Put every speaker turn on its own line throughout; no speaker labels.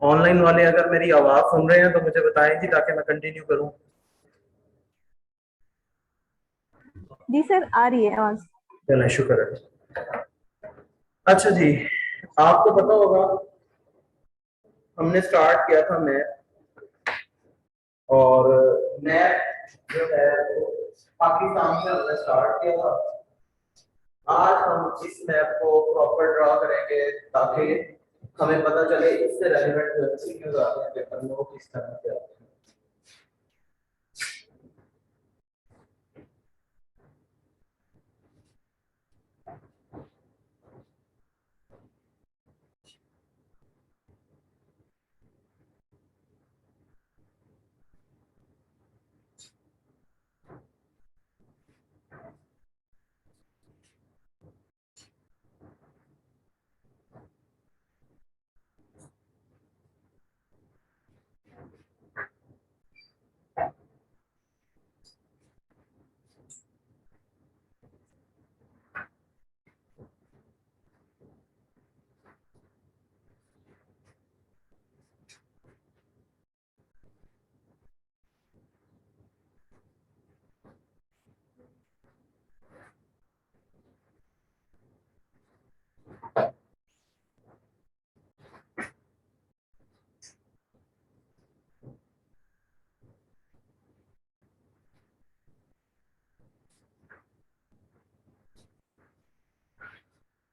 Online वाले अगर मेरी आवाज सुन रहे हैं तो मुझे बताएं जी, ताकि मैं कंटिन्यू करूं।
जी सर, आ रही है आवाज।
चलें, शुक्र है। अच्छा जी, आपको पता होगा हमने स्टार्ट किया था मैप, और मैप जो है वो पाकिस्तान से हमने स्टार्ट किया था। आज हम इस मैप को प्रॉपर ड्रा करेंगे ताकि हमें पता चले इससे रेलेवेंट जो एमसीक्यूज आते हैं पेपर में वो किस तरह से आते हैं।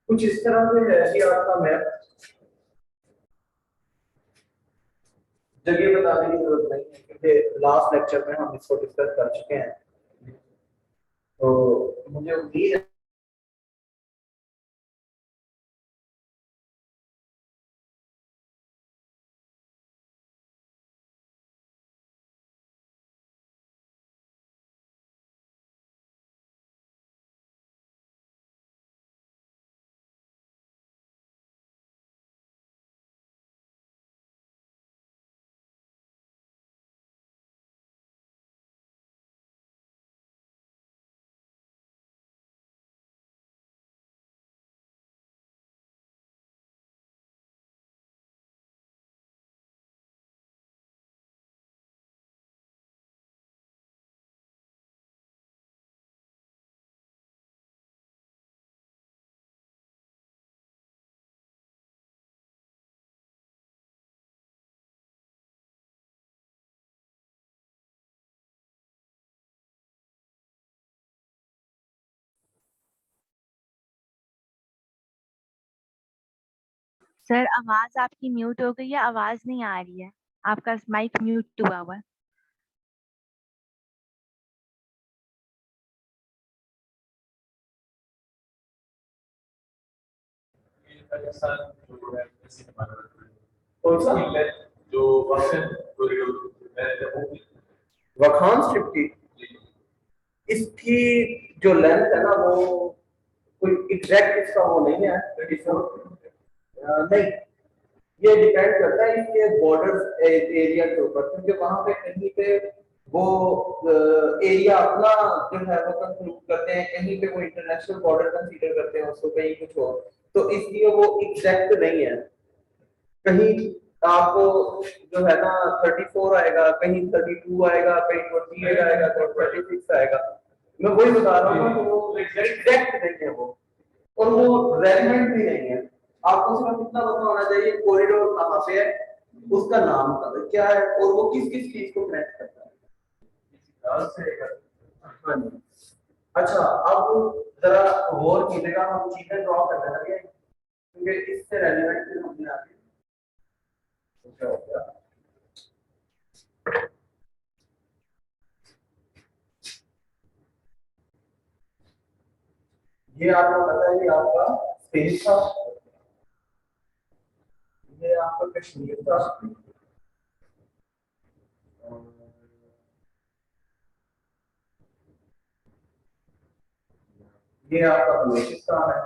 कुछ इस तरह से है कि आपका मैप, जगह बताने की जरूरत नहीं है क्योंकि लास्ट लेक्चर में हम इसको डिस्कस कर चुके हैं। तो मुझे उम्मीद है
सर आवाज आपकी म्यूट हो गई है, आवाज नहीं आ रही है। आपका माइक म्यूट हुआ हुआ है।
कौन सा जो वखान स्ट्रिप की, इसकी जो लेंथ है ना वो कोई एग्जैक्ट इसका वो नहीं है 34। नहीं, ये डिपेंड करता है इसके बॉर्डर एरिया के ऊपर, क्योंकि वहां पे कहीं पे वो एरिया अपना जो है वो कंक्लूड करते हैं, कहीं पे वो इंटरनेशनल बॉर्डर कंसीडर करते हैं उसको, कहीं कुछ और। तो इसलिए वो एग्जैक्ट नहीं है। कहीं आपको जो है ना 34 आएगा, कहीं 32 आएगा, कहीं 28 आएगा, तो 26 आएगा। मैं वही बता रहा हूँ कि वो एग्जैक्ट नहीं है वो, और वो रेलेवेंट भी नहीं है। आपको सिर्फ इतना पता होना चाहिए कॉरिडोर कहाँ पे है, उसका नाम क्या है, और वो किस किस चीज को कनेक्ट करता है। हाँ जी। अच्छा, अब जरा गौर कीजिएगा, हम चीजें ड्रॉ करने लगे क्योंकि इससे रेलेवेंट भी हमने आगे क्या हो गया। ये आपको पता है, ये आपका स्पेस था, ये आपका कश्मीर था, ये आपका बलूचिस्तान है,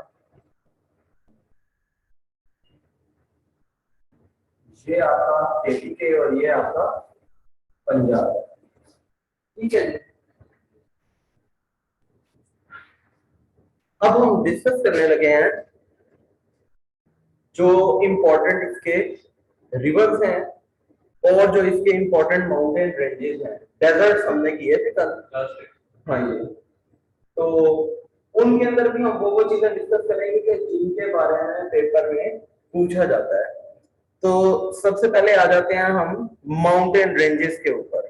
ये आपका केपीके, और ये आपका पंजाब। ठीक है जी। अब हम डिस्कस करने लगे हैं जो इम्पोर्टेंट इसके रिवर्स हैं और जो इसके इंपॉर्टेंट माउंटेन रेंजेस हैं, डेजर्ट्स हमने किए थे कल। हाँ जी, तो उनके अंदर भी हम वो चीजें डिस्कस करेंगे कि जिनके बारे में पेपर में पूछा जाता है। तो सबसे पहले आ जाते हैं हम माउंटेन रेंजेस के ऊपर।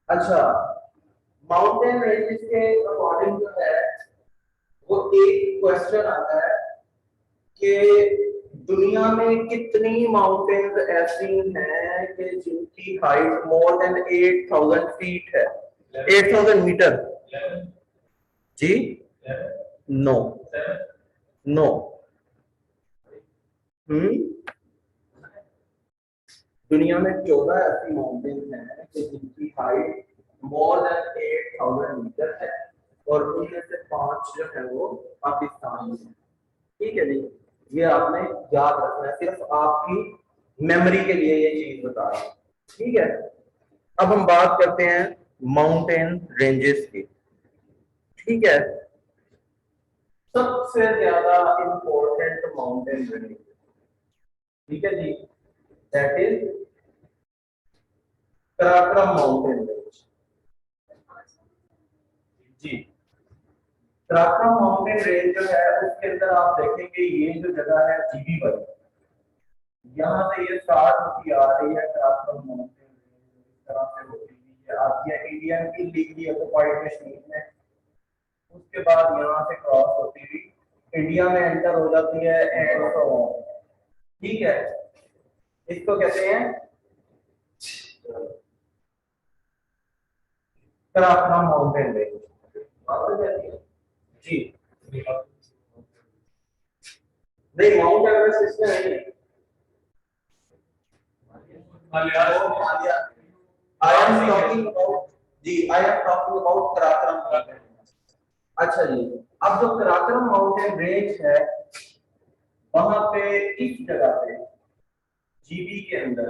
अच्छा, माउंटेन रेंजेस के अकॉर्डिंग जो है वो एक क्वेश्चन आता है कि दुनिया में कितनी माउंटेन्स ऐसी हैं कि जिनकी हाइट मोर देन 8000 फीट है, 8000 मीटर। जी नो, नो। दुनिया में 14 ऐसी माउंटेन्स हैं कि जिनकी हाइट मोर देन 8000 मीटर है और उनमें से 5 जो है वो पाकिस्तान में है। ठीक है जी, ये आपने याद रखना है, सिर्फ आपकी मेमोरी के लिए ये चीज बता रहा हूं। ठीक है, अब हम बात करते हैं माउंटेन रेंजेस की। ठीक है, सबसे ज्यादा इंपॉर्टेंट माउंटेन रेंज, ठीक है जी, that is Karakoram mountain range. जी, कराकरम माउंटेन रेंज जो है उसके अंदर आप देखेंगे ये जो जगह है जीबी वाली, यहाँ से ये स्टार्ट होती आ रही है कराकरम माउंटेन रेंज, इस तरह से होती हुई आती है इंडिया की लीगली ऑक्युपाइड कश्मीर में। उसके बाद यहाँ से क्रॉस होती हुई इंडिया में एंटर हो जाती है एंड सो ऑन। ठीक है, इसको कहते हैं कराकरम माउंटेन रेंज। जी नहीं, माउंट एवरेस्ट इसमें नहीं है। I am talking about जी, I am talking about Karakoram mountain. अच्छा जी, अब जो कराकरम माउंटेन रेंज है वहां पे इस जगह पे जीबी के अंदर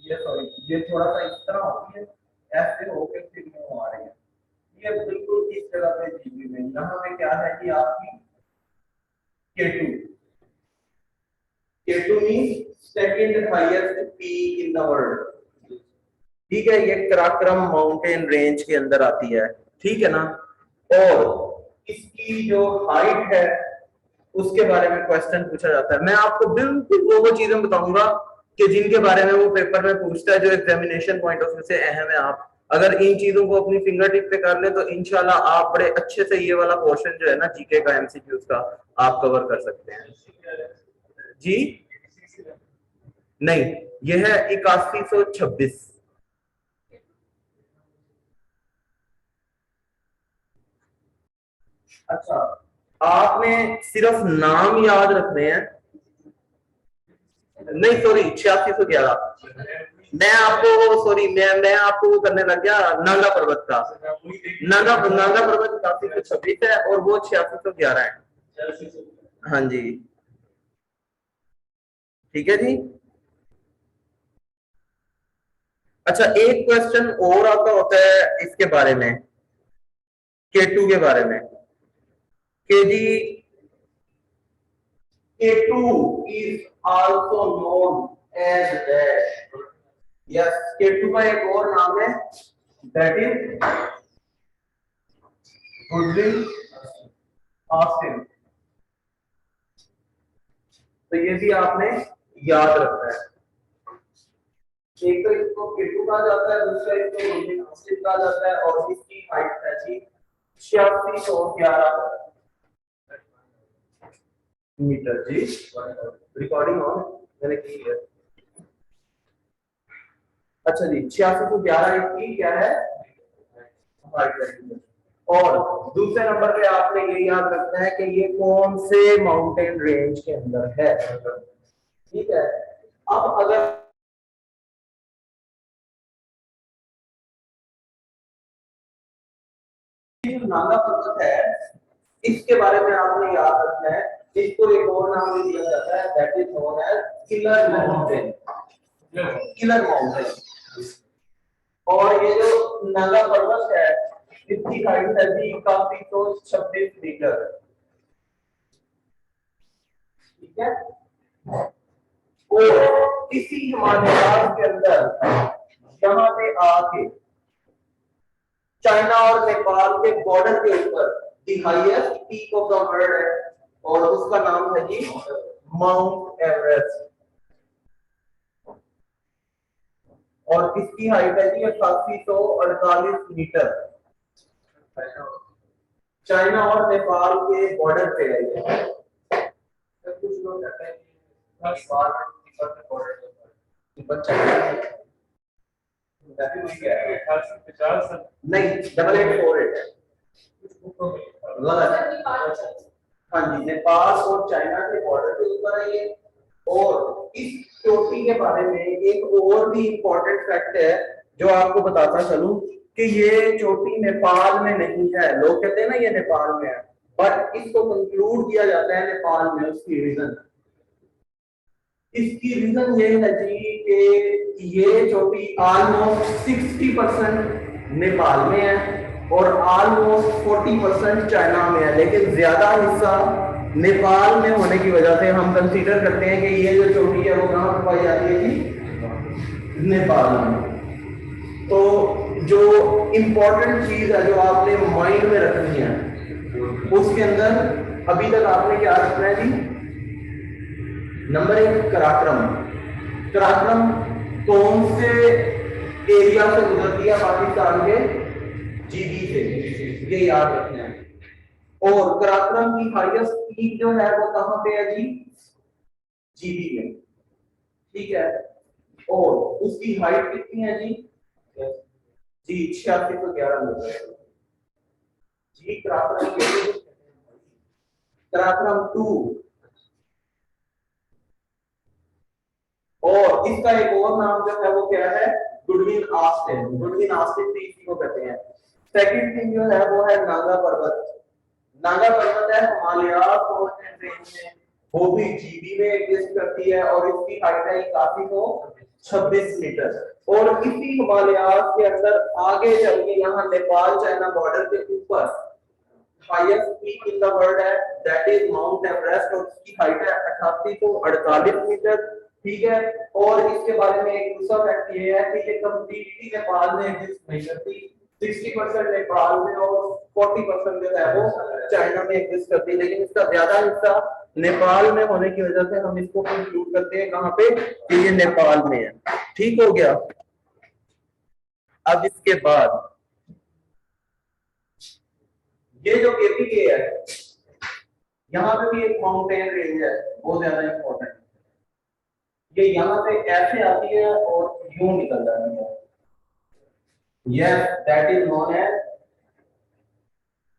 ये सॉरी ये थोड़ा सा इस तरह होती है, ऐसे होकर फिर वो आ रही है, ये बिल्कुल इस जगह पे जीबी में यहाँ पे क्या है कि आपकी K2, K2 means second highest peak in the world. ठीक है, ये कराकरम माउंटेन रेंज के अंदर आती है। ठीक है ना, और इसकी जो हाइट है उसके बारे में क्वेश्चन पूछा जाता है। मैं आपको बिल्कुल वो चीजें बताऊंगा कि जिनके बारे में वो पेपर में पूछता है, जो एग्जामिनेशन पॉइंट ऑफ व्यू से अहम है। आप अगर इन चीजों को अपनी फिंगर टिप पे कर ले तो इंशाल्लाह आप बड़े अच्छे से ये वाला पोर्शन जो है ना जीके का, एमसीक्यूज का, आप कवर कर सकते हैं। जी नहीं, यह है 8126। अच्छा, आपने सिर्फ नाम याद रखने हैं। नहीं सॉरी, 8611। मैं आपको सॉरी मैं आपको वो करने लग गया नांगा पर्वत का। नांगा पर्वत 8126 है और वो 8611 है। हाँ जी, ठीक है जी। अच्छा, एक क्वेश्चन और आता होता है इसके बारे में, K2 के बारे में, के जी K2 is also known as dash. Yes, K2 का एक और नाम है, that is Goodwin Austin। तो ये भी आपने याद रखना है। एक तो इसको K2 कहा जाता है, दूसरा इसको Goodwin Austin कहा जाता है और इसकी हाइट है जी 8611 मीटर। जी रिकॉर्डिंग ऑन मैंने की है। अच्छा जी, 8611 इसकी क्या है हाइट। और दूसरे नंबर पे आपने ये याद रखना है कि ये कौन से माउंटेन रेंज के अंदर है। ठीक है, अब अगर नागा पर्वत है इसके बारे में आपने याद रखना है, इसको एक और नाम भी दिया जाता है, that is known as killer mountain. Killer mountain. और ये जो नागा पर्वत है इसकी हाइट है जी 8126 मीटर। ठीक है, और इसी हिमालयाज के अंदर यहाँ पे आके चाइना और नेपाल के बॉर्डर के ऊपर the highest peak of the world है और उसका नाम है जी माउंट एवरेस्ट। और इसकी हाइट है जी 8848 मीटर। चाइना और नेपाल के बॉर्डर पे है ये। कुछ लोग कहते हैं कि नेपाल और बॉर्डर के ऊपर चाइना नहीं 8848 है गलत। हाँ जी, नेपाल और चाइना के बॉर्डर के ऊपर है ये। और इस चोटी के बारे में एक और भी इम्पोर्टेंट फैक्ट है जो आपको बताता चलूं कि ये चोटी नेपाल में नहीं है। लोग कहते हैं ना ये नेपाल में है, बट इसको कंक्लूड किया जाता है नेपाल में। उसकी रीजन ये है जी कि ये चोटी ऑलमोस्ट 60% नेपाल में है और ऑलमोस्ट 40% चाइना में है, लेकिन ज्यादा हिस्सा नेपाल में होने की वजह से हम कंसीडर करते हैं कि ये जो चोटी है वो कहाँ पर पाई जाती है जी नेपाल में। तो जो इम्पोर्टेंट चीज है जो आपने माइंड में रखनी है उसके अंदर अभी तक आपने क्या रखना है जी? नंबर 1 पराक्रम। पराक्रम कौन से एरिया से गुजरती है पाकिस्तान के? जीबी से, ये याद रखना है। और पराक्रम की हाईएस्ट पीक जो है वो कहां पे है जी? जीबी में, ठीक है। और उसकी हाइट कितनी है जी? जी 8611 मीटर जी। पराक्रम 2। और इसका एक और नाम जो है वो क्या है? Goodwin Austin. गुडविन ऑस्टिन भी इसी को कहते हैं। सेकंड थिंग जो है वो है नागा पर्वत। नागा पर्वत है हिमालयाज माउंटेन रेंज में, वो भी जीबी में एग्जिस्ट करती है और इसकी हाइट है 8126 मीटर। और इसी हिमालयाज के अंदर आगे चल के यहाँ नेपाल चाइना बॉर्डर के ऊपर highest peak in the world है, दैट इज माउंट एवरेस्ट और उसकी हाइट है 8848 मीटर, ठीक है। और इसके बारे में एक दूसरा फैक्ट ये है कि ये कंप्लीटली नेपाल में एग्जिस्ट नहीं करती। 60% नेपाल में और 40% जो है वो चाइना में एग्जिस्ट करती है, लेकिन इसका ज्यादा हिस्सा नेपाल में होने की वजह से हम इसको कंक्लूड करते हैं कहां पे कि ये नेपाल में है। ठीक हो गया। अब इसके बाद ये जो केपीके है यहाँ पे भी एक माउंटेन रेंज है, बहुत ज्यादा इंपॉर्टेंट। ये यहाँ पे ऐसे आती है और यूं निकल जाती है। Yes, that is known as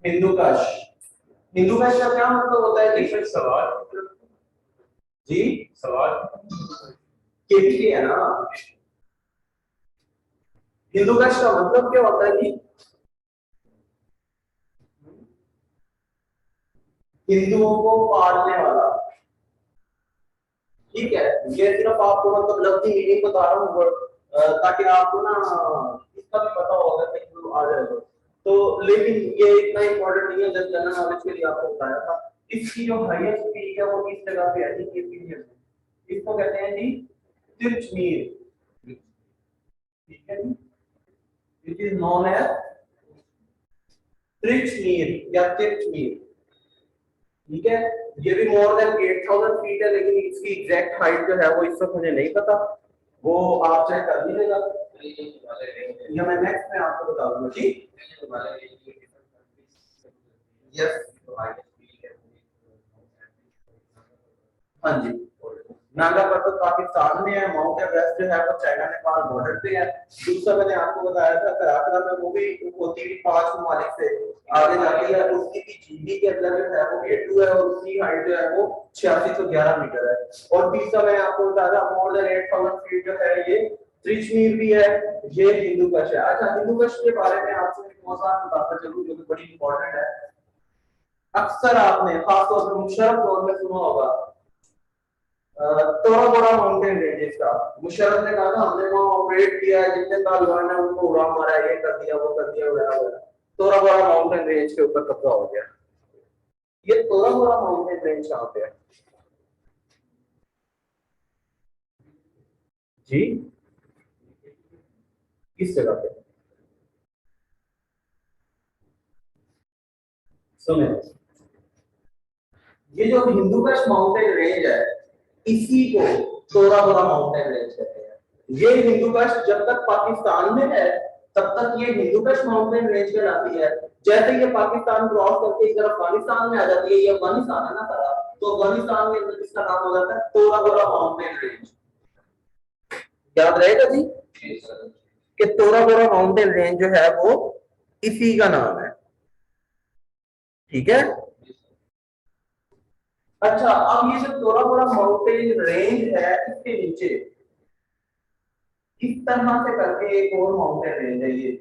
Hindukush. Hindukush का क्या मतलब होता है जी? सवाल जी, सवाल केपीके है ना। हिंदुकुश का मतलब क्या होता है जी? हिंदुओं को पालने वाला, ठीक है। ये सिर्फ आपको मतलब लफ्जी मीनिंग बता रहा हूँ ताकि आपको ना इसका भी पता होगा कि हिंदू आ जाएगा तो। लेकिन ये इतना इंपॉर्टेंट नहीं है, जब जनरल नॉलेज के लिए आपको बताया था। इसकी जो हाईएस्ट पीक है वो किस जगह पे है जी? केपीके। इसको कहते हैं जी तिरचमीर, ठीक है जी। इट इज नोन एज तिरचमीर या तिरचमीर, ठीक है। ये भी मोर देन 8000 फीट है, लेकिन इसकी एग्जैक्ट हाइट जो है वो इस वक्त मुझे नहीं पता, वो आप चेक कर लीजिएगा या मैं नेक्स्ट में आपको बता दूंगा जी। यस, हाँ जी। नागा पर्वत पाकिस्तान में है, माउंट एवरेस्ट जो है वो चाइना नेपाल बॉर्डर पे है। दूसरा मैंने आपको बताया था कराकरा में, वो भी होती हुई 5 ममालिक से आगे जाती है। उसकी भी जीबी के अंदर जो है वो A2 है और उसकी हाइट जो है वो 8611 मीटर है। और तीसरा मैंने आपको बताया था मोर देन 8000 फीट जो है ये त्रिचमीर भी है, ये हिंदुकुश है। अच्छा, हिंदुकुश के बारे में आपको एक मौजूद बताता चलूं जो कि बड़ी इंपॉर्टेंट है। अक्सर आपने खासतौर पर मुशर्रफ दौर में सुना होगा तोरा बोरा माउंटेन रेंज का। मुशर्रफ ने कहा था हमने वहां ऑपरेट किया है, जितने तालिबान ने उनको उड़ा मारा, ये कर दिया वो कर दिया वगैरह वगैरह। तोरा बोरा माउंटेन रेंज के ऊपर कब्जा हो गया। ये तोरा बोरा माउंटेन रेंज कहां पे है? जी किस जगह पे? सुने, ये जो हिंदू का माउंटेन रेंज है इसी को तोरा बोरा माउंटेन रेंज कहते हैं। ये हिंदू का जब तक पाकिस्तान में है तब तक ये हिंदू का माउंटेन रेंज कहलाती है। जैसे ये पाकिस्तान क्रॉस करके इधर अफगानिस्तान में आ जाती है, ये अफगानिस्तान है ना सारा, तो अफगानिस्तान के अंदर इसका नाम हो जाता है तोरा बोरा माउंटेन रेंज। याद रहेगा जी कि तोरा बोरा माउंटेन रेंज जो है वो इसी का नाम है। ठीक है। अच्छा, अब ये जो तोरा बोरा माउंटेन रेंज है इसके नीचे इस तरह से करके एक और माउंटेन रेंज है ये।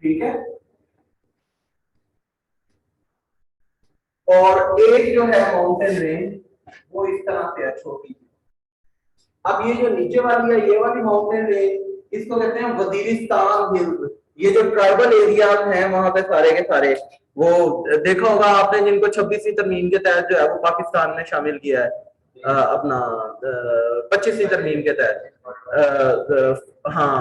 ठीक है। और एक जो है माउंटेन रेंज वो इस तरह से है छोटी। अब ये जो नीचे वाली है ये वाली माउंटेन रेंज इसको कहते हैं वजीरिस्तान हिल्स। ये जो ट्राइबल एरियाज हैं वहां पे सारे के सारे, वो देखा होगा आपने जिनको 26वीं तरमीम के तहत जो है वो पाकिस्तान ने शामिल किया है, अपना 25वीं तरमीम के तहत। हाँ,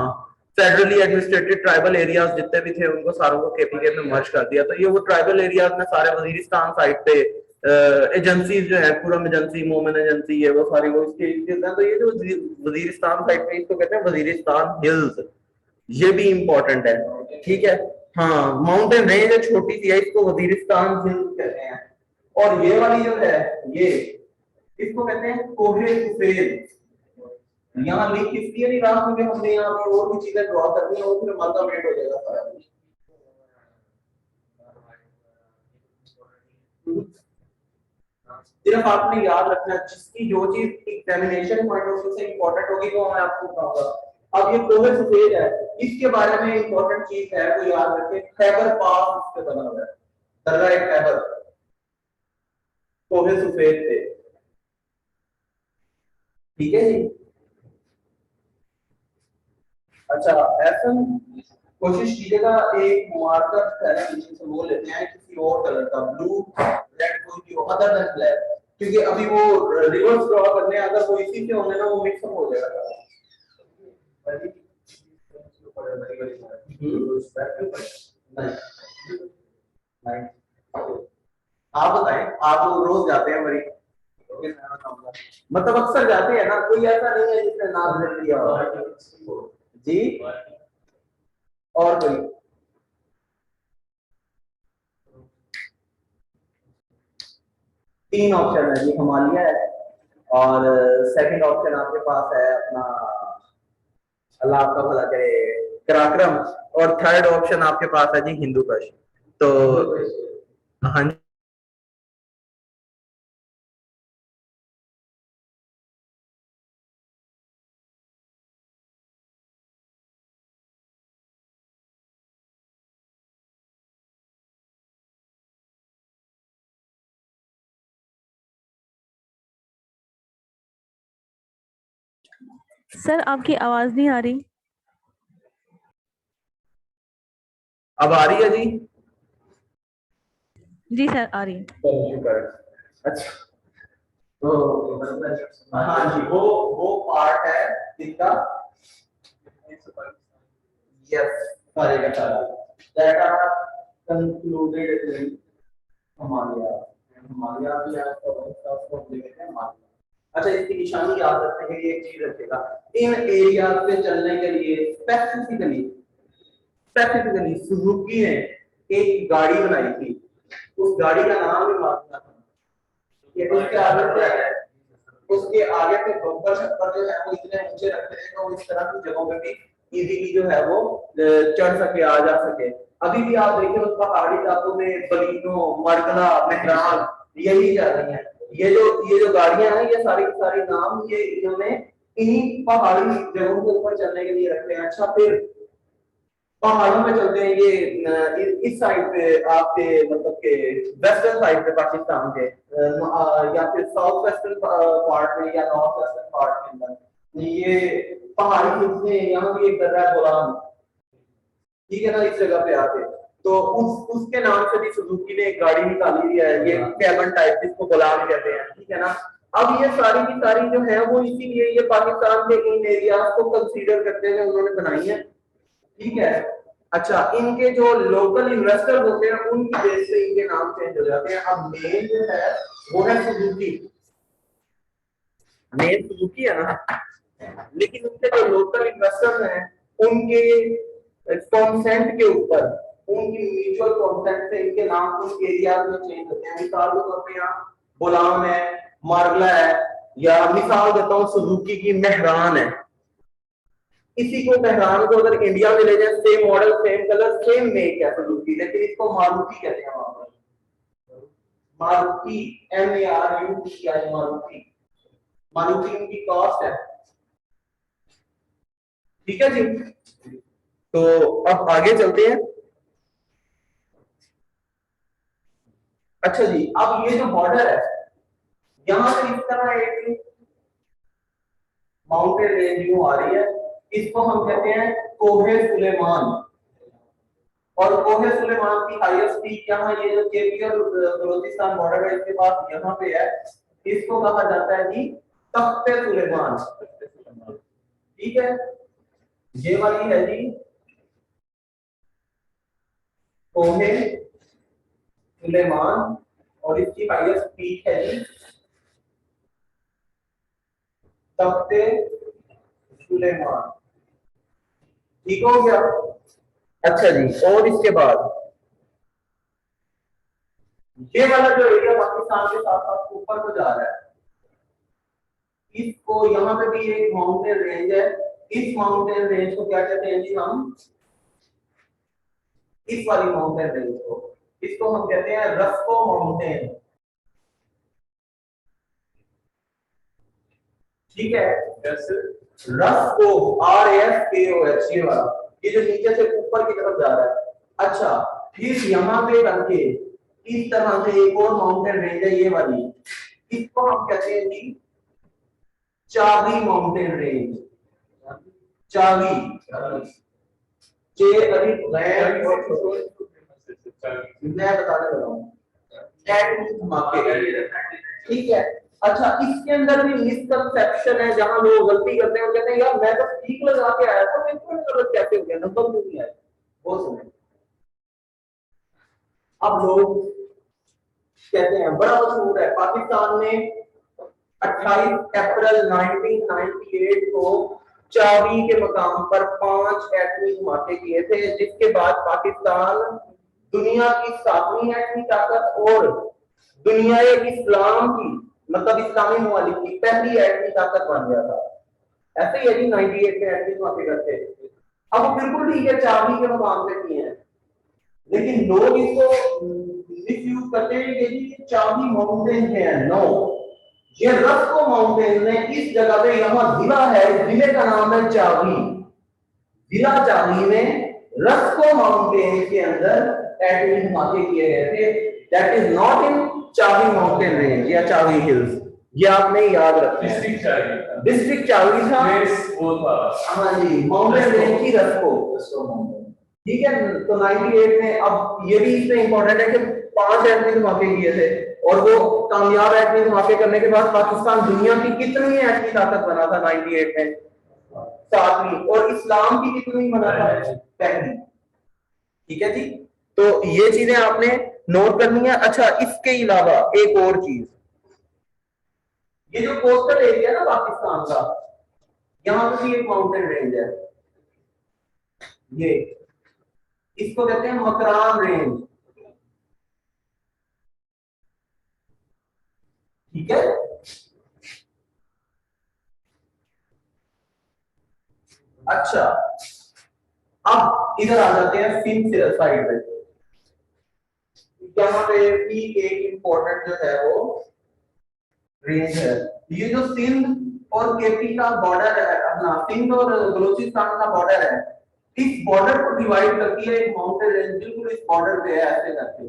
फेडरली एडमिनिस्ट्रेटेड ट्राइबल एरियाज जितने भी थे उनको सारों को केपीके में मर्ज कर दिया। तो ये वो ट्राइबल एरियाज में सारे वजीरिस्तान साइड पे एजेंसीज जो है, पूरम एजेंसी, मोमिन एजेंसी है, वो सारी वो इसके हैं। तो ये जो वजीरिस्तान साइड पे इसको कहते हैं वजीरिस्तान हिल्स। ये भी इंपॉर्टेंट है। ठीक है। हाँ, माउंटेन रेंज है छोटी सी है, इसको वजीरिस्तान हिल्स कहते हैं। और ये वाली जो है ये इसको कहते हैं कोहे सुफेद। यहाँ लिंक इसलिए नहीं रहा क्योंकि हमने यहाँ पे और भी चीजें ड्रॉ करनी है और फिर मात्रा अपडेट हो जाएगा सारा कुछ। सिर्फ आपने याद रखना जिसकी जो चीज एग्जामिनेशन पॉइंट ऑफ व्यू से इंपॉर्टेंट होगी वो मैं आपको बताऊंगा। अब ये कोहे सफेद है, इसके बारे में इंपॉर्टेंट चीज है वो याद रखें, खैबर पास इससे बना हुआ है, दरगाह खैबर कोहे सफेद पे। ठीक है जी। अच्छा, ऐसा कोशिश कीजिएगा एक मार्कर है नीचे से वो लेते हैं किसी और कलर का, ब्लू रेड कोई भी अदर देन ब्लैक, क्योंकि अभी वो रिवर्स ड्रॉ करने अगर वो इसी से होने ना वो मिक्स अप हो जाएगा। आप बताएं, आप रोज जाते हैं मरी, मतलब अक्सर जाते हैं ना, कोई ऐसा नहीं है जिसने नाम ले लिया हो जी? और कोई? तीन ऑप्शन है जी, हिमालय है, और सेकंड ऑप्शन आपके पास है अपना, अल्लाह आपका भला करे, कराक्रम, और थर्ड ऑप्शन आपके पास है जी हिंदू कुश। तो हाँ जी।
सर आपकी आवाज नहीं आ रही।
अब आ रही है जी?
जी सर आ रही है।
अच्छा, तो हाँ जी, वो पार्ट है जिसका यस सारे का सारा that are concluded in Himalaya. Himalaya भी आपका बहुत उसको लिखते हैं हिमालय। अच्छा, इसकी निशानी याद रखने के लिए एक चीज रखेगा, इन एरिया पे चलने के लिए स्पेसिफिकली सुजुकी ने एक गाड़ी बनाई थी, उस गाड़ी का नाम भी मालूम था कि उसके आगे पे बम्पर शप्पर जो है वो इतने ऊंचे रखते हैं तो इस तरह की जगहों पे भी इजीली जो है वो चढ़ सके, आ जा सके। अभी भी आप देखिए उस पहाड़ी इलाकों में बलीनो, मरकला, मेहरान यही जा रही हैं। ये जो गाड़ियां हैं ये सारी की सारी नाम ये इन्होंने इन्हीं पहाड़ी जगहों के ऊपर चलने के लिए रखते हैं। अच्छा, फिर पहाड़ों पे चलते हैं ये इस साइड पे आपके मतलब के वेस्टर्न साइड पे पाकिस्तान के या फिर साउथ वेस्टर्न पार्ट में या नॉर्थ वेस्टर्न पार्ट के अंदर ये पहाड़ी हिल्स में यहाँ भी एक दर्रा गोलान, ठीक है ना, इस जगह पे आते, तो उसके नाम से भी सुजुकी ने एक गाड़ी निकाली हुई है, ये कैबन टाइप जिसको गोलान कहते हैं। ठीक है ना, अब ये सारी की सारी जो है वो इसीलिए ये पाकिस्तान के इन एरियाज को कंसीडर करते हुए उन्होंने बनाई है, ठीक है। अच्छा, इनके जो लोकल इन्वेस्टर्स होते हैं उनकी बेस से इनके नाम चेंज हो जाते हैं। अब मेन जो है वो है सुजुकी, मेन सुजुकी है ना, लेकिन उनके जो लोकल इन्वेस्टर्स हैं उनके कंसेंट के ऊपर, उनकी म्यूचुअल कंसेंट से इनके नाम उन एरियाज में चेंज होते हैं। मिसाल के तौर पे यहाँ गुलाम है, मार्गला है, या मिसाल देता हूँ सुजुकी की मेहरान है। इसी को मेहरान को अगर इंडिया में ले जाए, same model same colour same make है सुजुकी, लेकिन इसको मारुति कहते हैं वहां पर। मारुति, MARUTI, मारुति, मारुति उनकी कॉस्ट है, ठीक है जी। तो अब आगे चलते हैं। अच्छा जी, अब ये जो बॉर्डर है यहां से इस तरह एक माउंटेन रेंज यूं आ रही है, इसको हम कहते हैं कोहे सुलेमान। और कोहे सुलेमान की हाईएस्ट पीक यहाँ ये जो केपी और बलूचिस्तान बॉर्डर है इसके पास यहाँ पे है, इसको कहा जाता है जी तख्ते सुलेमान, ठीक है। ये वाली है जी कोहे सुलेमान और इसकी हाईएस्ट पीक है जी तख्ते सुलेमान, ठीक हो गया। अच्छा जी, और इसके बाद ये वाला जो एरिया पाकिस्तान के साथ साथ ऊपर को जा रहा है, इसको यहाँ पे भी एक माउंटेन रेंज है। इस माउंटेन रेंज को क्या कहते हैं जी हम, इस वाली माउंटेन रेंज को, इसको हम कहते हैं रस्को माउंटेन, ठीक है। रस्को, RASKOH, ये वाला, ये जो नीचे से ऊपर की तरफ जा रहा है। अच्छा, फिर यहाँ पे करके इस तरह से एक और माउंटेन रेंज है ये वाली, इसको हम कहते हैं जी चावी माउंटेन रेंज, चावी, मैं बताने लगा हूँ, ठीक है। अच्छा, इसके अंदर भी मिसकंसेप्शन है, जहां लोग गलती करते हैं, कहते हैं यार मैं तो ठीक लगा के आया था, मेरे को गलत कैसे हो गया, नंबर क्यों नहीं आया, वो सुने। अब लोग कहते हैं, बड़ा मशहूर है, पाकिस्तान में 28 अप्रैल 1998 को चावी के मकाम पर 5 एटमी धमाके किए थे, जिसके बाद पाकिस्तान दुनिया की 7वीं एटमी ताकत और दुनिया इस्लाम की, मतलब इस्लामी ममालिक की पहली एटमी ताकत बन गया था। ऐसे ही यदि 98 में एटमी धमाके करते, अब वो बिल्कुल ठीक है चावी के मकाम पे किए हैं, लेकिन लोग इसको मिसयूज करते हैं कि ये चावी माउंटेन है। नो, ये रस्को माउंटेन में इस जगह पे यहाँ जिला है, इस जिले का नाम है चावी, जिला चावी में रस्को माउंटेन के अंदर एटमी धमाके किए गए थे। दैट इज नॉट इन चावी माउंटेन रेंज या चावी हिल्स, ये आपने याद रखना है। डिस्ट्रिक्ट चावी था, वो था, हाँ जी, माउंटेन रेंज की रस्को माउंटेन, ठीक है। तो 98 में, अब ये भी इसमें इंपॉर्टेंट है कि 5 एटमी धमाके किए थे, और वो कामयाब एटमी धमाके करने के बाद पाकिस्तान दुनिया की कितनी एटमी ताकत बना था 98 में, 7वीं, और इस्लाम की कितनी बना था, पहली, ठीक है जी। तो ये चीजें आपने नोट करनी है। अच्छा, इसके अलावा एक और चीज, ये जो कोस्टल एरिया ना पाकिस्तान का, यहां पे भी एक माउंटेन रेंज है, ये इसको कहते हैं मकरान रेंज, ठीक है। अच्छा, अब इधर आ जाते हैं सिंध साइड पे, यहाँ पे भी एक इंपॉर्टेंट जो है वो रेंज है। ये जो सिंध और केपी का बॉर्डर है, अपना सिंध और बलूचिस्तान का बॉर्डर है, इस बॉर्डर को डिवाइड करती है एक माउंटेन रेंज, बिल्कुल इस बॉर्डर पे है ऐसे करके।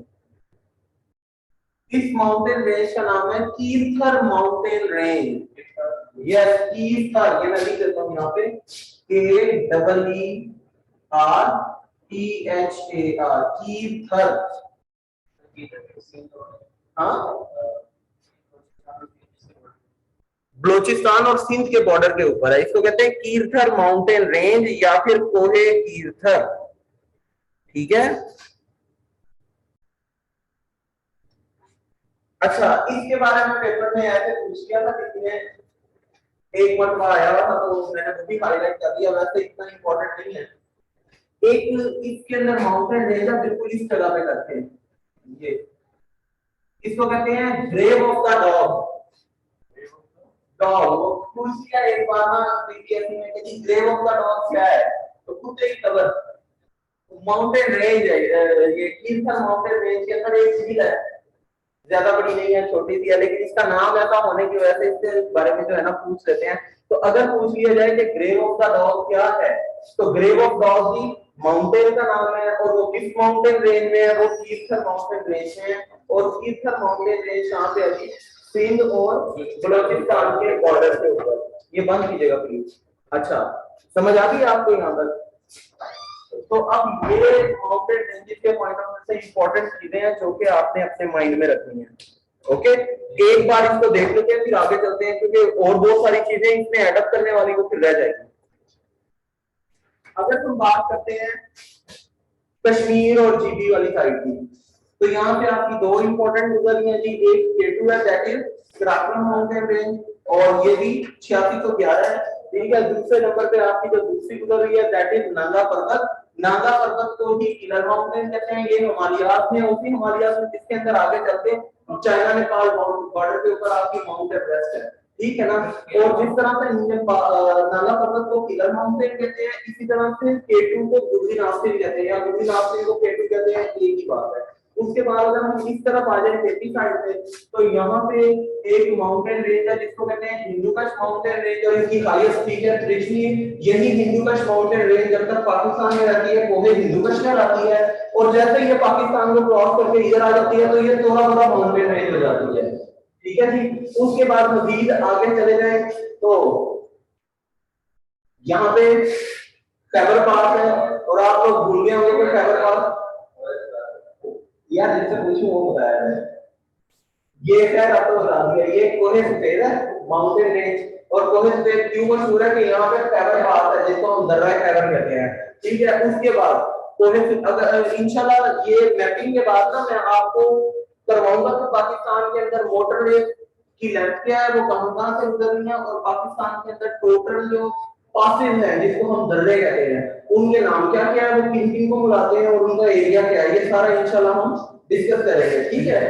इस माउंटेन रेंज का नाम है Kirthar mountain range, yes Kirthar, ये मैं लिख देता हूं यहाँ पे, KEERTHAR, कीर्थर, हाँ बलूचिस्तान और सिंध के बॉर्डर के ऊपर है। इसको कहते हैं कीरथर माउंटेन रेंज या फिर कोहे कीरथर। ठीक है। अच्छा, इसके बारे में पेपर में ऐसे पूछ लिया था किसी ने, एक मरतबा आया हुआ था तो मैंने वो भी हाईलाइट कर दिया, वैसे इतना इंपॉर्टेंट नहीं है। एक इसके अंदर माउंटेन रेंज है बिल्कुल इस जगह पे करते हैं, ये इसको कहते हैं grave of the dog. Dog वो पूछ लिया एक बार ना पीपीएससी में कि ग्रेव ऑफ द डॉग क्या है, तो खुद एक खबर माउंटेन रेंज है। ये कीरथर माउंटेन रेंज के अंदर एक झील है, ज्यादा बड़ी नहीं है, छोटी सी है, लेकिन इसका नाम ऐसा होने की वजह से इसके बारे में जो है ना पूछ लेते हैं। तो अगर पूछ लिया जाए कि ग्रेव ऑफ द डॉग क्या है, तो ग्रेव ऑफ डॉग ही माउंटेन का नाम है, और वो किस माउंटेन रेंज में है, वो कीरथर माउंटेन रेंज में है। और कीरथर माउंटेन रेंज कहां पे है? सिंध और बलूचिस्तान के बॉर्डर के ऊपर। ये बंद कीजिएगा प्लीज। अच्छा, समझ आ गई आपको यहाँ तक? तो अब ये माउंटेन रेंजेस के पॉइंट ऑफ व्यू से इंपॉर्टेंट चीजें हैं जो कि आपने अपने माइंड में रखनी है। ओके, एक बार इसको देख लेते हैं फिर आगे चलते हैं, क्योंकि और बहुत सारी चीजें इसमें एडअप करने वाली वो फिर रह जाएगी। अगर हम बात करते हैं कश्मीर और जीबी वाली साइड की, तो यहाँ पे आपकी दो इंपॉर्टेंट गुजर रही है जी। एक K2 है, that is Karakoram mountain range, और ये भी 8611 है। ठीक है। दूसरे नंबर पे आपकी जो दूसरी गुजर रही है दैट इज नागा पर्वत। नागा पर्वत को ही किलर माउंटेन कहते हैं। ये हिमालयाज में, उसी हिमालयाज में जिसके अंदर आगे चलते चाइना नेपाल बॉर्डर के ऊपर आपकी माउंट एवरेस्ट है। ठीक है ना। और जिस तरह से नागा पर्वत को किलर माउंटेन कहते हैं, इसी तरह से K2 को गुर्जी नाम से भी कहते हैं, या गुर्जी नाम से को K2 कहते हैं, एक ही बात है। उसके बाद अगर हम इस तरफ आ जाए खेती साइड से, तो यहाँ पे एक माउंटेन रेंज है जिसको कहते हैं हिंदुकुश माउंटेन रेंज, और इसकी हाईएस्ट पीक है त्रिशनी। यही हिंदुकुश माउंटेन रेंज जब तक पाकिस्तान में रहती है वो हिंदुकुश कहलाती है, और जैसे ही ये पाकिस्तान को क्रॉस करके इधर आ जाती है तो ये थोड़ा बड़ा माउंटेन रेंज हो जाती है। ठीक है जी। उसके बाद मजीद आगे चले जाए तो यहाँ पे खैबर पास है, और आप लोग भूल गए होंगे कि खैबर पास यार जिससे पूछूं वो बताया है। ये खैर आपको बता दिया, ये कोहे सफेद है माउंटेन रेंज। और कोहे सफेद क्यों मशहूर है कि यहाँ पे खैबर पास है जिसको हम दर्रा खैबर कहते हैं। ठीक है। उसके बाद कोहे, अगर इंशाल्लाह ये मैपिंग के बाद ना मैं आपको करवाऊंगा कि पाकिस्तान के अंदर मोटरवे की लेंथ क्या है, वो कहां से गुजर रही है, और पाकिस्तान के अंदर टोटल जो पासेस हैं जिसको हम दर्रे कहते हैं उनके नाम क्या क्या है, वो किन किन को बुलाते हैं, और उनका एरिया क्या है, ये सारा इंशाल्लाह हम डिस्कस करेंगे। ठीक है।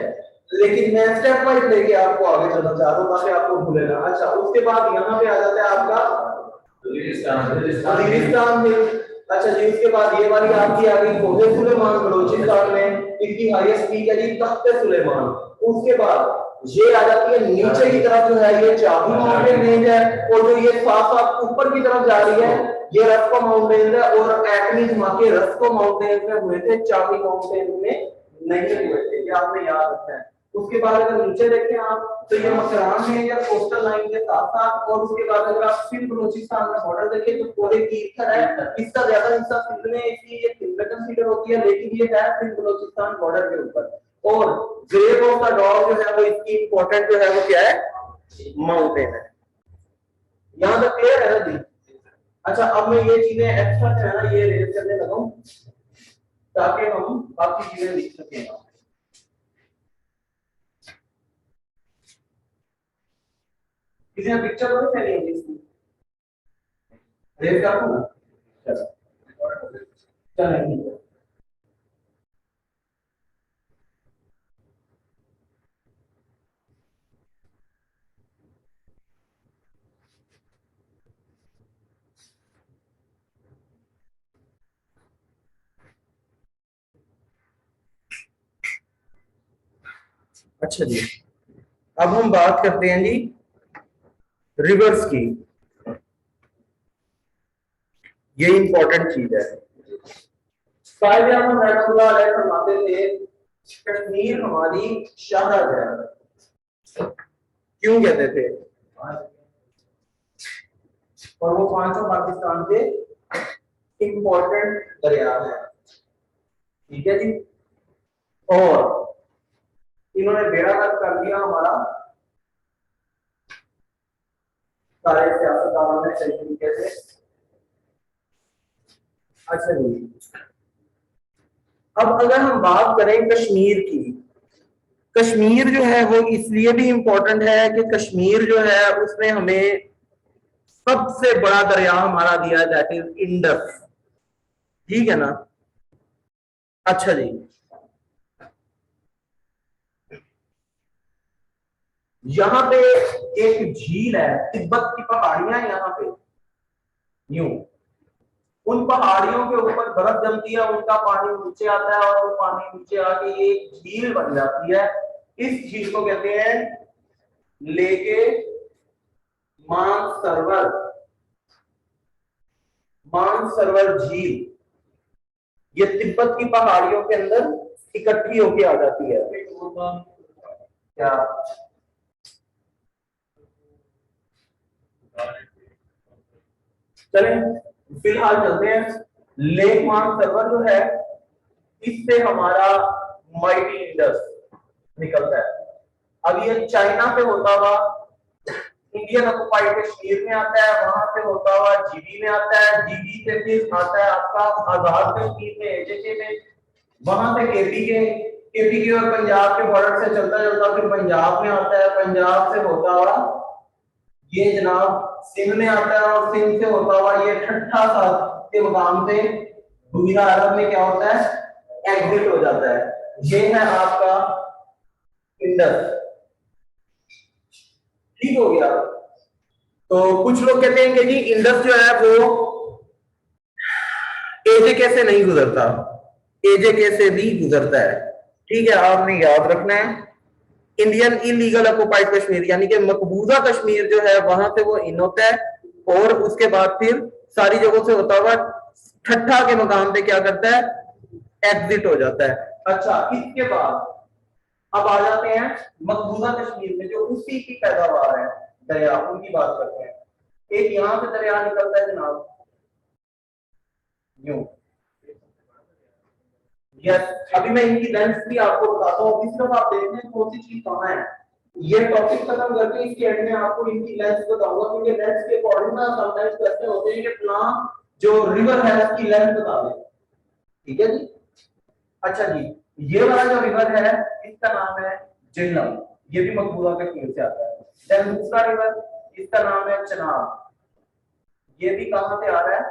लेकिन मैं स्टेप वाइज लेके आपको आगे चलना चाह रहा हूँ ताकि आपको भूले ना। अच्छा, उसके बाद यहाँ पे आ जाता है आपका वजीरिस्तान में। अच्छा जी, उसके बाद ये वाली आपकी आ गई कोहे सुलेमान बलूचिस्तान में, इसकी हाईएस्ट पीक है जी तख्ते सुलेमान। उसके बाद ये आ जाती है नीचे की तरफ, जो है ये चाबी माउंटेन रेंज है, और जो ये साफ साफ ऊपर की तरफ जा रही है ये रस्को माउंटेन है, और एटमी धमाके रस्को माउंटेन में हुए थे, चाबी माउंटेन में नहीं हुए थे, ये आपने याद रखना है। उसके बाद अगर नीचे देखें आप तो ये मकरान है या कोस्टल लाइन के साथ साथ, और उसके बाद अगर आप सिंध बलूचिस्तान का बॉर्डर देखें तो कोहे कीरथर है, इसका ज्यादा हिस्सा सिंध में, इसलिए ये सिंध में कंसीडर होती है, लेकिन ये है सिंध बलूचिस्तान बॉर्डर के ऊपर। और ग्रेव ऑफ द डॉग जो है वो इसकी इंपॉर्टेंट जो है वो क्या है, माउंटेन है। यहां तक क्लियर है ना जी? अच्छा, अब मैं ये चीजें एक्स्ट्रा जो है ना ये रेज करने लगा हूं ताकि हम बाकी चीजें लिख सकें। किसी ने पिक्चर तो नहीं है इसकी रेज कर दूं? चलो चलेंगे। अच्छा जी, अब हम बात करते हैं जी रिवर्स की। ये इंपॉर्टेंट चीज है। कायदे आज़म रहमतुल्लाह अलैह फरमाते थे कश्मीर हमारी शहरत है। क्यों कहते थे? और वो पांचों पाकिस्तान के इंपॉर्टेंट दरिया है। ठीक है जी। और इन्होंने बेड़ा गर्क कर दिया हमारा सारे सियासतदानों ने सही तरीके से। अच्छा जी, अब अगर हम बात करें कश्मीर की, कश्मीर जो है वो इसलिए भी इंपॉर्टेंट है कि कश्मीर जो है उसने हमें सबसे बड़ा दरिया हमारा दिया है, दैट इज इंडस। ठीक है ना। अच्छा जी, यहां पे एक झील है, तिब्बत की पहाड़ियां हैं यहाँ पे, यूं उन पहाड़ियों के ऊपर बर्फ जमती है, उनका पानी नीचे आता है और वो पानी नीचे आके एक झील बन जाती है। इस झील को कहते हैं लेके मानसरोवर, मानसरोवर झील। ये तिब्बत की पहाड़ियों के अंदर इकट्ठी होके आ जाती है। क्या चलें फिलहाल चलते हैं। लेक मानसरोवर जो है इससे हमारा माइटी इंडस निकलता है। अब ये चाइना से होता हुआ इंडियन ऑक्युपाइड कश्मीर में आता है, वहां से होता हुआ जीबी में आता है, जीबी से फिर आता है आपका आजाद कश्मीर में, एजेके में, वहां से केपी के और पंजाब के बॉर्डर से चलता चलता फिर पंजाब में आता है, पंजाब से होता हुआ ये जनाब सिंध में आता है और सिंध से होता हुआ ये ठट्ठा साथ के मुकाम से दुनिया अरब में क्या होता है, एग्जिट हो जाता है। ये है आपका इंडस। ठीक हो गया। तो कुछ लोग कहते हैं कि जी इंडस जो है वो एजेके से नहीं गुजरता, एजेके से भी गुजरता है। ठीक है, आपने याद रखना है इंडियन इलीगल ऑक्युपाइड कश्मीर यानी कि मकबूजा कश्मीर जो है वहां से वो इन होता है और उसके बाद फिर सारी जगहों से होता हुआ ठट्ठा के मकाम पे क्या करता है, एग्जिट हो जाता है। अच्छा, इसके बाद अब आ जाते हैं मकबूजा कश्मीर में जो उसी की पैदावार है, दरिया, उनकी बात करते हैं। एक यहां से दरिया निकलता है जनाब, यूं। यस, अभी मैं इनकी लेंथ भी आपको बताता हूँ। इस तरफ आप देखते हैं कौन सी चीज कहाँ है। ये टॉपिक खत्म करके इसके एंड में आपको इनकी लेंथ बताऊंगा, क्योंकि लेंथ के अकॉर्डिंग ना समटाइम्स क्वेश्चन होते हैं कि प्लान जो रिवर है उसकी लेंथ बता दें। ठीक है जी। अच्छा जी, ये वाला जो रिवर है इसका नाम है झेलम, ये भी मकबूजा कश्मीर से आता है। देन दूसरा रिवर इसका नाम है चनाब, ये भी कहां से आ रहा है,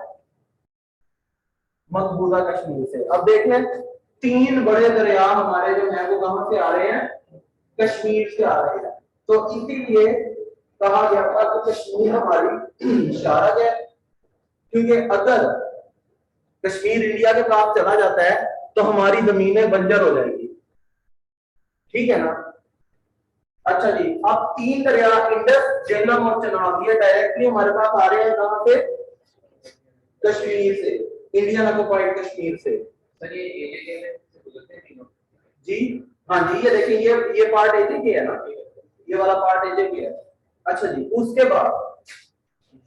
मकबूजा कश्मीर से। अब देखें तीन बड़े दरिया हमारे जो हैं वो कहां से आ रहे हैं, कश्मीर से आ रहे हैं। तो इसीलिए कहा गया था कि कश्मीर हमारी शारद है, क्योंकि अगर कश्मीर इंडिया के पास चला जाता है तो हमारी जमीनें बंजर हो जाएंगी। ठीक है ना। अच्छा जी, अब तीन दरिया इंडस, झेलम और चनाब ये डायरेक्टली हमारे पास आ रहे हैं कहां से, कश्मीर से, इंडियन ऑक्युपाइड कश्मीर से। सर ये एजेके से गुजरते हैं तीनों जी। हाँ जी, ये देखिए ये पार्ट एजेके है ना, ये वाला पार्ट एजेके है। अच्छा जी, उसके बाद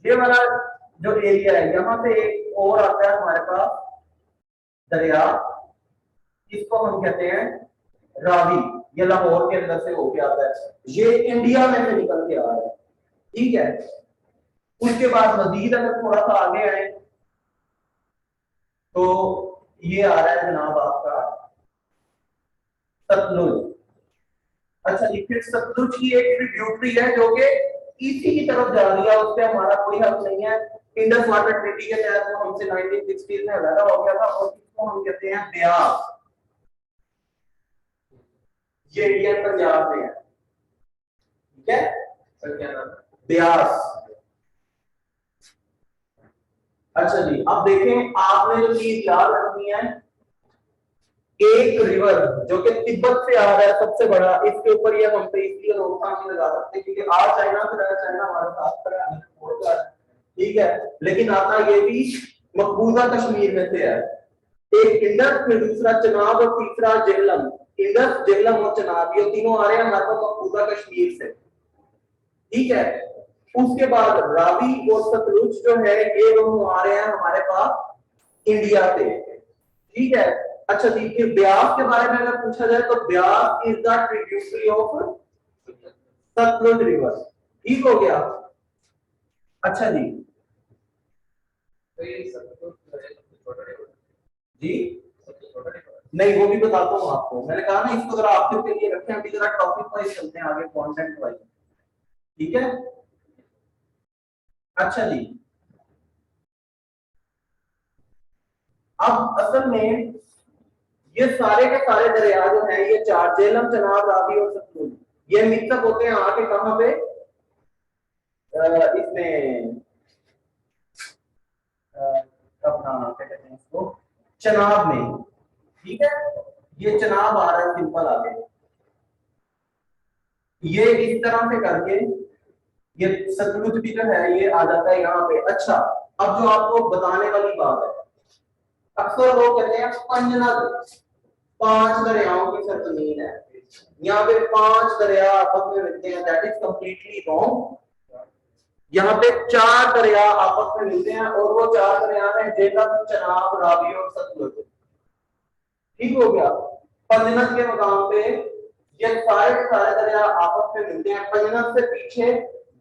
ये वाला जो एरिया है यहाँ से एक और आता है हमारे पास दरिया, इसको हम कहते हैं रावी, ये लाहौर के अंदर से होके आता है, ये इंडिया में से निकल के आ रहा है। ठीक है। उसके बाद मजीद अगर थोड़ा सा आगे आए तो ये आ रहा है जनाब आपका सतलुज। अच्छा जी, फिर सतलुज की एक ट्रिब्यूटरी है जो कि इसी की तरफ जा रही है, उस पर हमारा कोई हक नहीं है। इंडस वाटर ट्रीटी के तहत वो हमसे 1960 में अलग हो गया था और इसको हम कहते हैं ब्यास, ये इंडियन पंजाब में है। ठीक है सर, क्या नाम है, ब्यास। अच्छा जी, अब देखें आपने जो चीज याद रखनी है, एक रिवर जो कि तिब्बत से आ रहा है सबसे बड़ा, इसके ऊपर ये हम पे इसलिए रोकथाम नहीं लगा सकते क्योंकि आज चाइना से रहा, चाइना हमारे साथ खड़ा है। ठीक है, लेकिन आता ये भी मकबूजा कश्मीर में से है। एक इंडस, फिर दूसरा चनाब और तीसरा झेलम। इंडस, झेलम और चनाब ये तीनों आ रहे हैं हमारे पास मकबूजा कश्मीर से। ठीक है। उसके बाद रावी और सतलुज जो है ये दोनों आ रहे हैं हमारे पास इंडिया से। ठीक है। अच्छा जी, फिर ब्यास के बारे में अगर पूछा जाए तो Beas is the tributary of Sutlej river. ठीक हो गया। अच्छा जी जी नहीं, वो भी बताता हूँ आपको। मैंने कहा ना इसको जरा आप के लिए रखें, अभी जरा टॉपिक वाइज चलते हैं आगे, कंटेंट वाइज। ठीक है, अच्छा जी। अब असल में ये सारे के सारे दरिया जो हैं, ये चार, झेलम, चनाब, रावी और सतलुज, ये मिक्सअप होते हैं आके कहां पे, इसमें अपना क्या कहते हैं इसको, चनाब में। ठीक है, ये चनाब आ रहा है सिंपल आगे, ये इस तरह से करके ये सतलुज भी जो है ये आ जाता है यहाँ पे। अच्छा, अब जो आपको बताने वाली बात है, अक्सर लोग कहते हैं पंजनद, 5 दरियाओं की सरजमीन है, यहाँ पे 5 दरिया आपस में मिलते हैं, दैट इज कंप्लीटली रॉन्ग। यहाँ पे 4 दरिया आपस में मिलते हैं और वो 4 दरिया हैं झेलम, चनाब, रावी और सतलुज। ठीक हो गया। पंजनद के मकाम पे ये सारे के सारे दरिया आपस में मिलते हैं। पंजनद से पीछे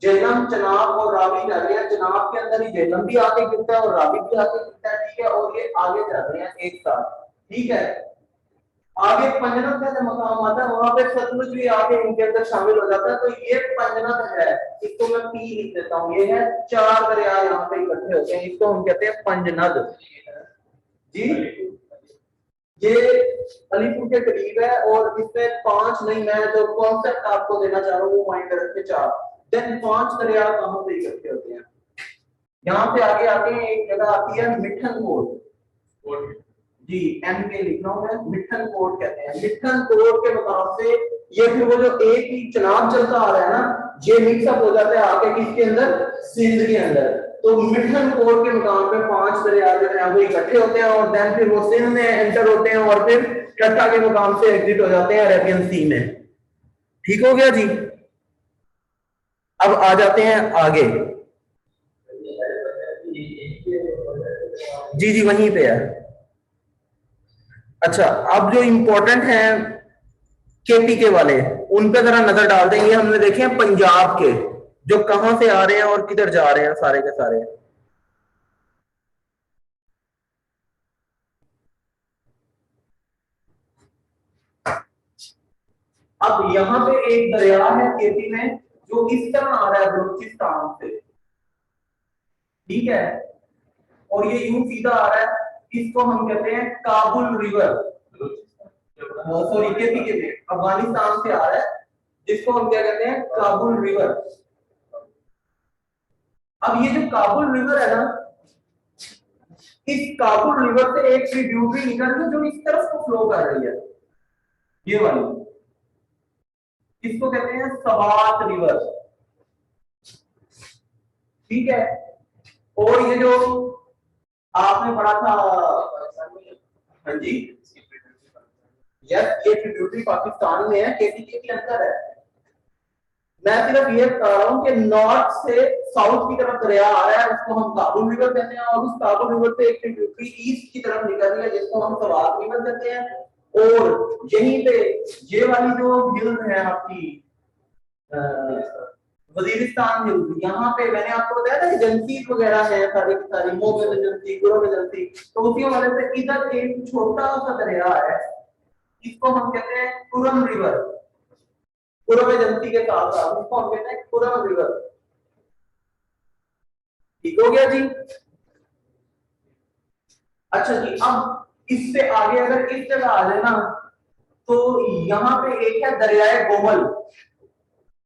झेलम, चनाब और रावी जा रहे हैं, चनाब के अंदर ही झेलम भी आके गिरता है और रावी भी आके गिरता है। ठीक है, और ये आगे जा रहे हैं एक साथ। ठीक है, आगे पंजनद का जो मकाम आता है वहां पे सतलुज भी आके इनके अंदर शामिल हो जाता है। तो ये पंजनद है, इसको मैं पी लिख देता हूँ। ये है 4 दरिया यहाँ पे इकट्ठे होते हैं, इसको हम कहते हैं पंजनद जी। ये अलीपुर के करीब है और इसमें 5 नहीं, मैं जो कॉन्सेप्ट आपको देना चाह रहा हूँ वो माइंड रख के 4, देन 5 दरिया कहां पे इकट्ठे होते हैं। यहाँ से आगे आते हैं, एक जगह आती है मिठन कोट जी, एम के लिखना है, मिठन कोट कहते हैं। मिठन कोट के मुकाम से ये फिर वो जो एक ही चनाब चलता आ रहा है ना, ये मिक्सअप हो जाता है आके किसके अंदर, सिंध के अंदर। तो मिठन कोट के मुकाम पे 5 दरिया जो है वो इकट्ठे होते हैं और देन फिर वो सिंध में एंटर होते हैं और फिर कट्टा के मुकाम से एग्जिट हो जाते हैं अरेबियन सी में। ठीक हो गया जी। अब आ जाते हैं आगे, जी जी वहीं पे है। अच्छा, अब जो इंपॉर्टेंट है केपी के वाले, उन पे जरा नजर डाल देंगे। हमने देखे हैं पंजाब के जो कहां से आ रहे हैं और किधर जा रहे हैं सारे के सारे। अब यहां पे एक दरिया है केपी में जो इस तरह आ रहा है बलूचिस्तान से। ठीक है, और ये यूं सीधा आ रहा है, इसको हम कहते हैं काबुल रिवर, सॉरी केपी के में अफगानिस्तान से आ रहा है, जिसको हम क्या कहते हैं, काबुल रिवर। अब ये जो काबुल रिवर है ना, इस काबुल रिवर से एक ट्रिब्यूटरी निकल के जो इस तरफ को फ्लो कर रही है, ये वाली, इसको कहते हैं सवात रिवर। ठीक है, और ये जो आपने पढ़ा था, हाँ जी, यस, ये ट्रिब्यूटरी पाकिस्तान में है, केपीके के अंदर है। मैं सिर्फ ये बता रहा हूं कि नॉर्थ से साउथ की तरफ दरिया आ रहा है, उसको हम काबुल रिवर कहते हैं, और उस काबुल रिवर से एक ट्रिब्यूटरी ईस्ट की तरफ निकल रही है जिसको हम सवात रिवर कहते हैं। और यहीं पे ये वाली जो हिल है आपकी वजीरिस्तान हिल, यहाँ पे मैंने आपको बताया था एजेंसी वगैरह है सारी की सारी, मोगल एजेंसी, गुरव एजेंसी, तो उसी वाले से इधर एक छोटा सा दरिया है, इसको हम कहते हैं कुरम रिवर। कुरम एजेंसी के साथ साथ इसको हम कहते हैं कुरम रिवर। ठीक हो गया जी। अच्छा जी, अब इससे आगे अगर इस जगह आ जाए ना, तो यहाँ पे एक है दरियाए गोमल,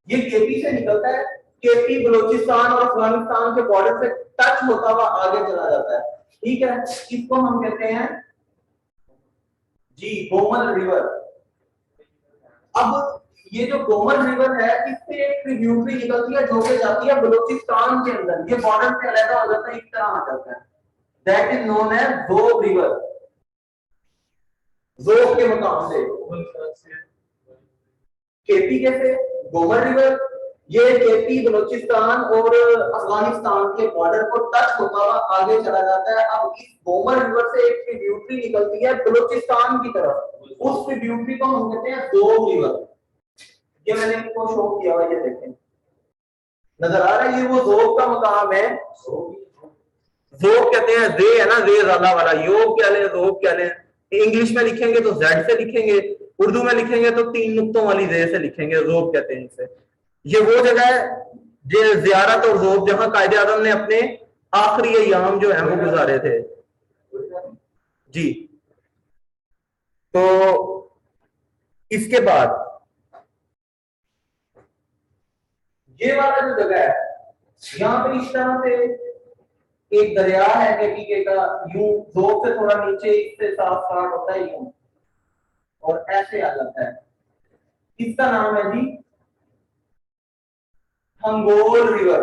ये केपी से निकलता है, केपी बलूचिस्तान और अफगानिस्तान के बॉर्डर से टच होता हुआ आगे चला जाता है। ठीक है, इसको हम कहते हैं जी गोमल रिवर। अब ये जो गोमल रिवर है, इससे एक ट्रिब्यूटरी निकलती है जो कि जाती है बलूचिस्तान के अंदर, ये बॉर्डर से अलग हो जाता है, इस तरह आ जाता है, दैट इज नोन एज जोग रिवर। जोग के मुकाम से केपी कैसे, गोमल रिवर, ये केपी बलूचिस्तान और अफगानिस्तान के बॉर्डर को टच होता हुआ आगे चला जाता है। अब इस गोमल रिवर से एक ट्रिब्यूटरी निकलती है बलूचिस्तान की तरफ, उस ट्रिब्यूटरी को हम कहते हैं जोग रिवर। ये मैंने इसको शो किया हुआ, ये देखें, नजर आ रहा है? ये वो ज़ोब का मकाम है। ज़ोब कहते हैं, रे है ना, रे ज़ाला वाला। योग क्या लें, ज़ोब क्या लें? इंग्लिश में लिखेंगे तो जेड से लिखेंगे, उर्दू में लिखेंगे तो 3 नुक्तों वाली रे से लिखेंगे, ज़ोब कहते हैं इसे। ये वो जगह है जो ज़ियारत और ज़ोब, जहां कायदे आज़म ने अपने आखिरी अय्याम जो है वो गुजारे थे जी। तो इसके बाद ये वाला जो जगह है, यहाँ पे इस तरह से एक दरिया है केपीके का, यूं जोर से थोड़ा नीचे इससे साफ स्टार्ट होता है यूं और ऐसे आ जाता है। इसका नाम है जी हंगोल रिवर।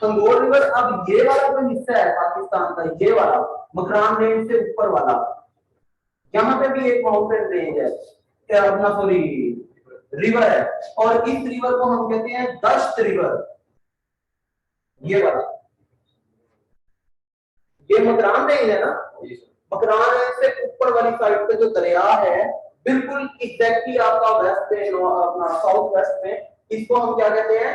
हंगोल रिवर। अब ये वाला जो हिस्सा है पाकिस्तान का, ये वाला मकरान रेंज से ऊपर वाला, यहाँ पे भी एक माउंटेन रेंज है, क्या अपना सॉरी रिवर है, और इस रिवर को हम कहते हैं दश्त रिवर। ये वाला, ये मकरान रेंज है ना, मकरान रेंज से ऊपर वाली साइड पे जो दरिया है, बिल्कुल एग्जैक्टली आपका वेस्ट में, अपना साउथ वेस्ट में, इसको हम क्या कहते हैं,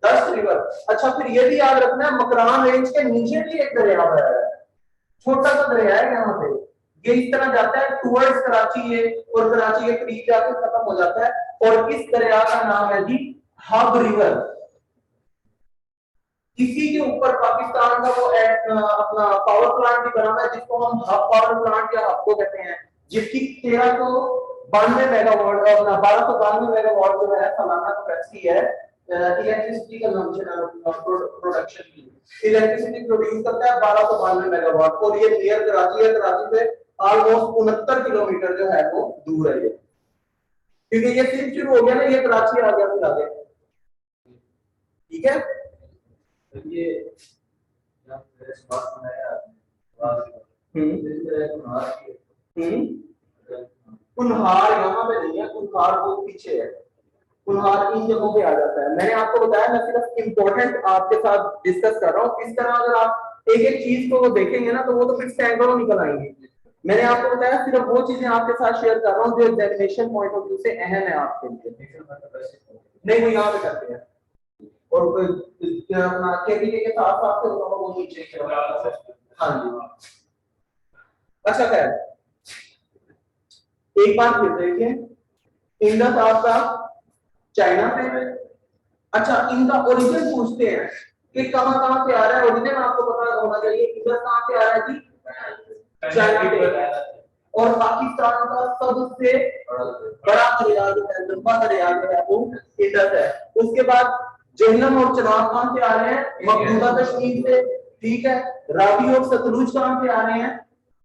दश्त रिवर। अच्छा, फिर ये भी याद रखना है मकरान रेंज के नीचे भी एक दरिया है, छोटा सा दरिया है यहाँ पे, ये इस तरह जाता है टुवर्ड्स कराची, ये और कराची के करीब जाकर खत्म हो जाता है, और इस दरिया का नाम है जी हब रिवर। इसी के ऊपर पाकिस्तान का वो अपना पावर प्लांट भी बना हुआ है, जिसको हम हब पावर प्लांट या हब को कहते हैं, जिसकी 1392 मेगावाट, अपना 1292 मेगावाट जो है सालाना कैपेसिटी है इलेक्ट्रिसिटी कंजम्पशन प्रोडक्शन की। इलेक्ट्रिसिटी प्रोड्यूस करता है 1292 मेगावाट, और ये नियर कराची है, कराची से ऑलमोस्ट 69 किलोमीटर जो है वो दूर है ये, क्योंकि ये सिर्फ शुरू हो गया ना, ये कराची आ गया फिर आगे, ठीक है। ये कुन्हार यहाँ पे नहीं है, कुन्हार वो पीछे है, कुन्हार इन जगहों पे आ जाता है। मैंने आपको बताया, मैं सिर्फ इंपॉर्टेंट आपके साथ डिस्कस कर रहा हूँ। इस तरह अगर आप एक एक चीज को देखेंगे ना, तो वो तो फिर स्टैंड आउट निकल आएंगे। मैंने आपको बताया सिर्फ वो चीजें आपके साथ शेयर कर रहा हूँ जो एग्जामिनेशन पॉइंट ऑफ व्यू से अहम है आपके लिए। नहीं, वो यहाँ पे करते हैं, और अपना केबीके के साथ साथ वो नीचे की तरफ। हाँ जी। अच्छा खैर, एक बात फिर देखिए, इंडस आपका चाइना से है। अच्छा, इनका ओरिजिन पूछते हैं कि कहां से आ रहा है ओरिजिन, आपको पता होना चाहिए। इंडस कहां से आ रहा है जी, चाइना से। और पाकिस्तान का सबसे बड़ा दरिया जो है, लंबा दरिया जो है वो इंडस है। उसके बाद जहलम और चनाब कहां से आ रहे हैं, मकबूजा कश्मीर से, ठीक है। रावी और सतलुज कहां से आ रहे हैं,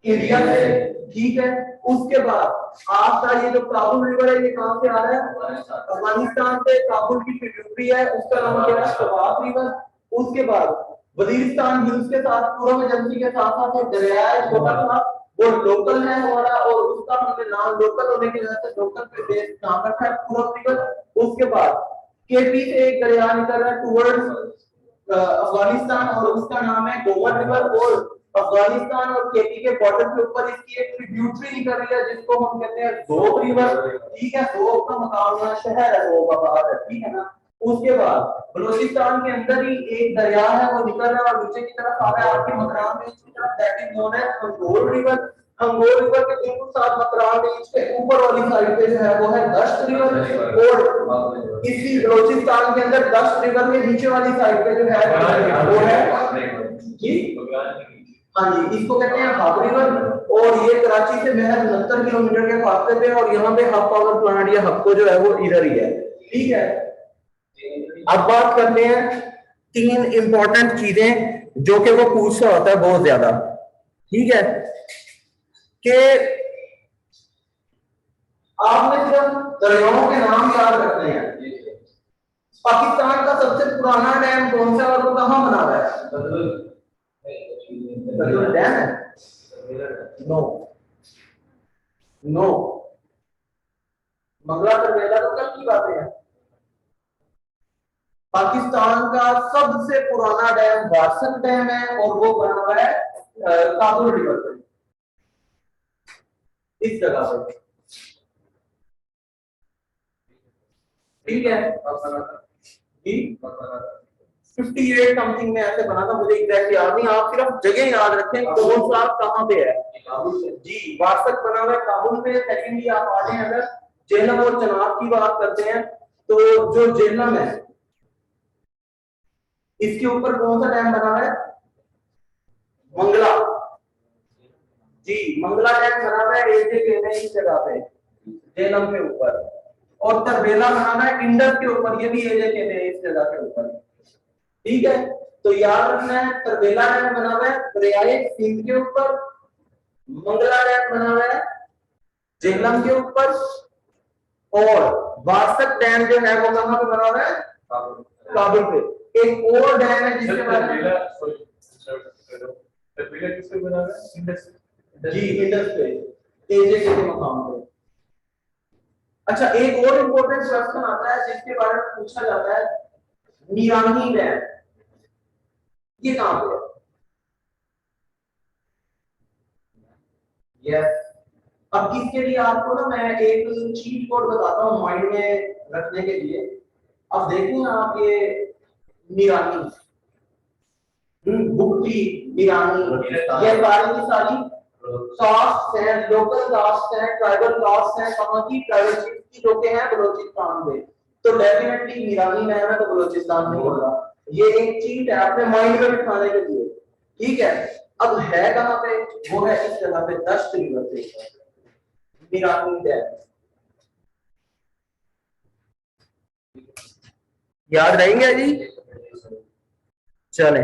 इंडिया से, ठीक है। उसके बाद आपका ये जो काबुल रिवर है, ये कहां से आ रहा है, अफगानिस्तान से। काबुल की ट्रिब्यूटरी है, उसका नाम क्या है, शवाब रिवर। उसके बाद वजीरिस्तान हिल्स के साथ पूर्व एजेंसी के साथ साथ एक दरिया है छोटा सा, वो लोकल है हमारा, और उसका हमने नाम लोकल होने की वजह से लोकल पे बेस नाम रखा है, पूर्व रिवर। उसके बाद केपी से एक दरिया निकल रहा है टुवर्ड्स अफगानिस्तान, और उसका नाम है गोमर रिवर। और अफगानिस्तान और केपी के बॉर्डर के ऊपर इसकी एक ट्रिब्यूटरी निकल रही है, जिसको हम कहते हैं ज़ोब रिवर, ठीक है। ज़ोब का मुकाबला शहर है, ज़ोब आबाद है, ठीक है ना। उसके बाद बलूचिस्तान के अंदर ही एक दरिया है, वो निकल रहा है और नीचे की तरफ आ रहा है आपके मकरान रेंज की तरफ, that is known as Hingol river. Hingol river के बिल्कुल साथ मकरान रेंज के ऊपर वाली साइड पे जो है वो है दश्त रिवर, और इसी बलूचिस्तान के अंदर दश्त रिवर के नीचे वाली साइड पे जो है वो है जी, हाँ जी, इसको कहते हैं हब रिवर। और ये कराची से महज 69 किलोमीटर के फासले पे, और यहाँ पे हब पावर प्लांट या हब को जो है वो इधर ही है, ठीक है। अब बात करते हैं 3 इंपॉर्टेंट चीजें जो कि वो पूछता होता है बहुत ज्यादा, ठीक है, कि आपने सिर्फ दरियाओं के नाम याद रखने हैं। पाकिस्तान का सबसे पुराना डैम कौन सा और वो कहां बना हुआ है, डैम है? नो नो, मंगला दरवेला तो कल की बात है। पाकिस्तान का सबसे पुराना डैम वारसन डैम है, और वो बना हुआ है काबुल रिवर पे, इस जगह पे। ठीक है जी 58 समथिंग में ऐसे बना था, मुझे एग्जैक्ट याद नहीं, आप सिर्फ जगह याद रखें कौन सा कहां पे है। जी वार्षिक बना हुआ है काबुल पे। सेकेंडली आप आ जाए, अगर जेहलम और चनाब की बात करते हैं तो जो जेहलम है इसके ऊपर कौन सा डैम बना है? मंगला। जी मंगला डैम बना हुआ है एजे के में इस जगह पे जेहलम के ऊपर, और तरबेला बना हुआ है इंडस के ऊपर, ये भी एजे के में इस जगह के ऊपर। ठीक है, तो याद रखना है तरबेला डैम बना हुआ है दरियाए सिंध के ऊपर, मंगला डैम बना हुआ है जेहलम के ऊपर, और वार्षिक डैम जो है वो कहां पे बना हुआ है? काबुल पे। एक और डैम है जिसके बारे में
किससे बना है? इंडस।
जी इंडस पे एजे के मकाम पे। अच्छा एक और इंपॉर्टेंट क्वेश्चन आता है जिसके बारे में पूछा जाता है, मीरानी डैम ये कहां पे है? यस। अब इसके लिए आपको ना मैं एक चीट कोड बताता हूँ माइंड में रखने के लिए। अब देखिए आप ये मीरानी, बुकली, मीरानी, ये सारी की सारी कास्ट हैं, लोकल कास्ट हैं, ट्राइबल कास्ट हैं, कहां की? ट्राइबल की जो के हैं बलूचिस्तान में। तो डेफिनेटली मीरानी डैम है तो बलूचिस्तान नहीं होगा। ये एक चीट है अपने माइंड में बिठाने के लिए। ठीक है, अब है कहां पे? वो है इस जगह पे दश्त रिवर पे मीरानी डैम। याद रहेंगे जी? चले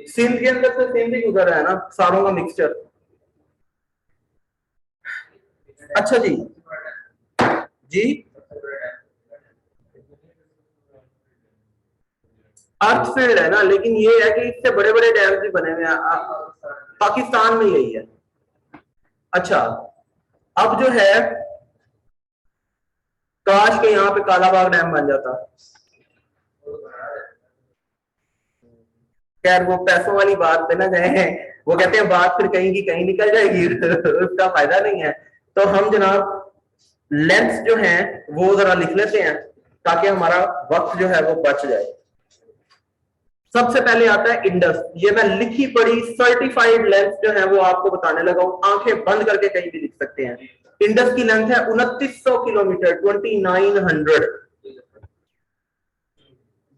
सिंध के अंदर से सिंध ही गुजर है ना, सारों का मिक्सचर। अच्छा जी जी अर्थफील्ड है ना, लेकिन ये है कि इससे बड़े बड़े डैम भी बने हुए हैं पाकिस्तान में, यही है। अच्छा अब जो है काश के यहाँ पे कालाबाग डैम बन जाता। खैर वो पैसों वाली बात पे ना जाए, वो कहते हैं बात फिर कहीं की कहीं निकल जाएगी उसका फायदा नहीं है। तो हम जनाब लेंथ जो है वो जरा लिख लेते हैं ताकि हमारा वक्त जो है वो बच जाए। सबसे पहले आता है इंडस, ये मैं लिखी पढ़ी सर्टिफाइड लेंथ जो है वो आपको बताने लगा हूं, आंखें बंद करके कहीं भी लिख सकते हैं। इंडस की लेंथ है 2900 किलोमीटर, 2900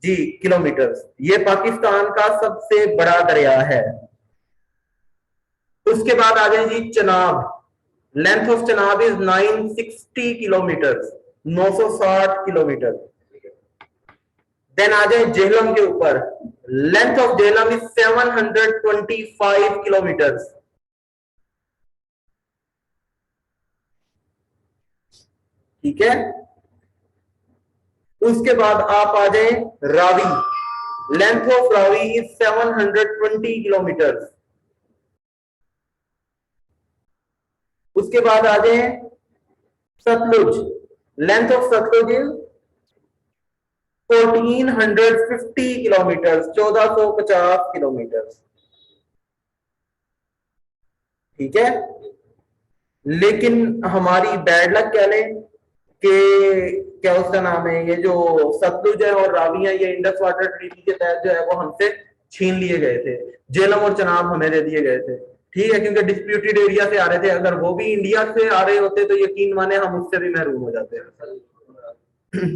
जी किलोमीटर। ये पाकिस्तान का सबसे बड़ा दरिया है। उसके बाद आ जाए जी Chenab, length of Chenab is 960 kilometre, 960 kilometre. Then आ जाए जेहलम के ऊपर, length of Jhelum is 725 kilometre. ठीक है, उसके बाद आप आ जाए Ravi, length of Ravi is 720 kilometre. उसके बाद आ जाए Sutlej, length of Sutlej is 1450 kilometre, 1450 kilometre. ठीक है, लेकिन हमारी बैड लक कह लें कि क्या उसका नाम है, ये जो सतलुज है और रावी है ये इंडस वाटर ट्रीटी के तहत जो है वो हमसे छीन लिए गए थे। जेहलम और चनाब हमें दे दिए गए थे। ठीक है, क्योंकि डिस्प्यूटेड एरिया से आ रहे थे, अगर वो भी इंडिया से आ रहे होते तो यकीन माने हम उससे भी महरूम हो जाते हैं।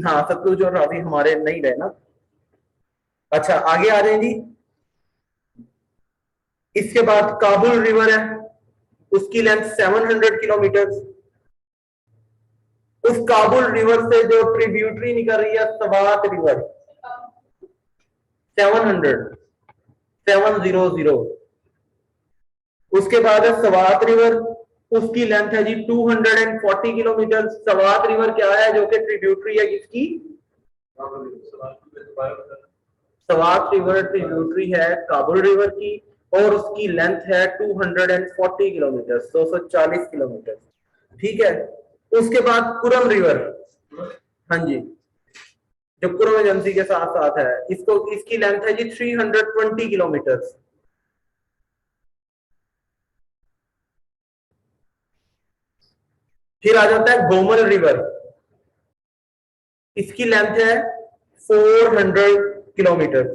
हाँ सतलुज और रावी हमारे नहीं रहे ना। अच्छा आगे आ रहे हैं जी। इसके बाद काबुल रिवर है, उसकी लेंथ 700 किलोमीटर। उस काबुल रिवर से जो ट्रिब्यूटरी निकल रही है सवात रिवर, 700। उसके बाद है सवात रिवर, उसकी लेंथ है जी 240 किलोमीटर। सवात रिवर क्या है? जो कि ट्रिब्यूटरी है किसकी? सवात रिवर ट्रिब्यूटरी है काबुल रिवर की, और उसकी लेंथ है 240 किलोमीटर, 240 किलोमीटर। ठीक है, उसके बाद कुरम रिवर, हाँ जी, जो कुरम एजेंसी के साथ साथ है, इसको इसकी लेंथ है जी 320 किलोमीटर। फिर आ जाता है गोमल रिवर, इसकी लेंथ है 400 किलोमीटर।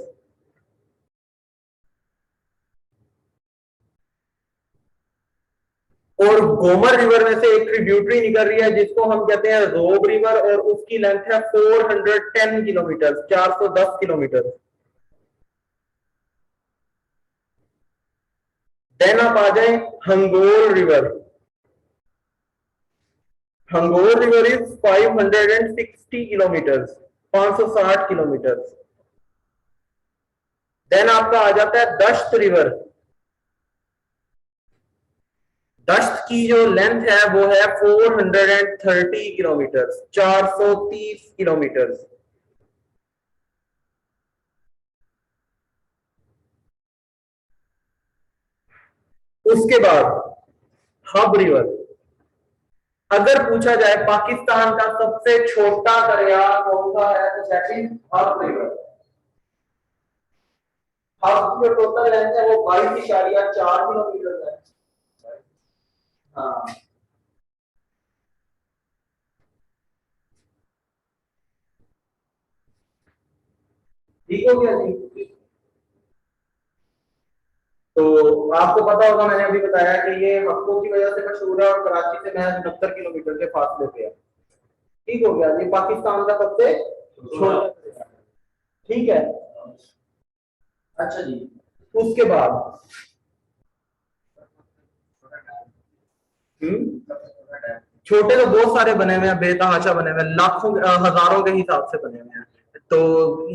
और गोमर रिवर में से एक ट्रिब्यूटरी निकल रही है जिसको हम कहते हैं रोग रिवर, और उसकी लेंथ है 410 किलोमीटर, 410 किलोमीटर। देन आप आ जाए Hingol river. Hingol river is 560 kilometre, 560 kilometre. Then आपका आ जाता है दश्त रिवर। दश्त की जो लेंथ है वो है 430 किलोमीटर, 430 किलोमीटर। उसके बाद हब रिवर। अगर पूछा जाए पाकिस्तान का सबसे छोटा दरिया कौन सा है तो सेकंड हब रिवर। हब की जो टोटल लेंथ है वो 22.4 किलोमीटर है। हाँ, ठीक हो गया जी। तो आपको पता होगा, मैंने अभी बताया कि ये हक्कों की वजह से मशहूर है और कराची से महज 69 किलोमीटर के फासले पे है। ठीक हो गया, ये पाकिस्तान का सबसे छोटा। ठीक है, अच्छा जी। उसके बाद छोटे तो बहुत सारे बने हुए हैं, बेतहाशा बने हुए हैं, लाखों हजारों के हिसाब से बने हुए हैं। तो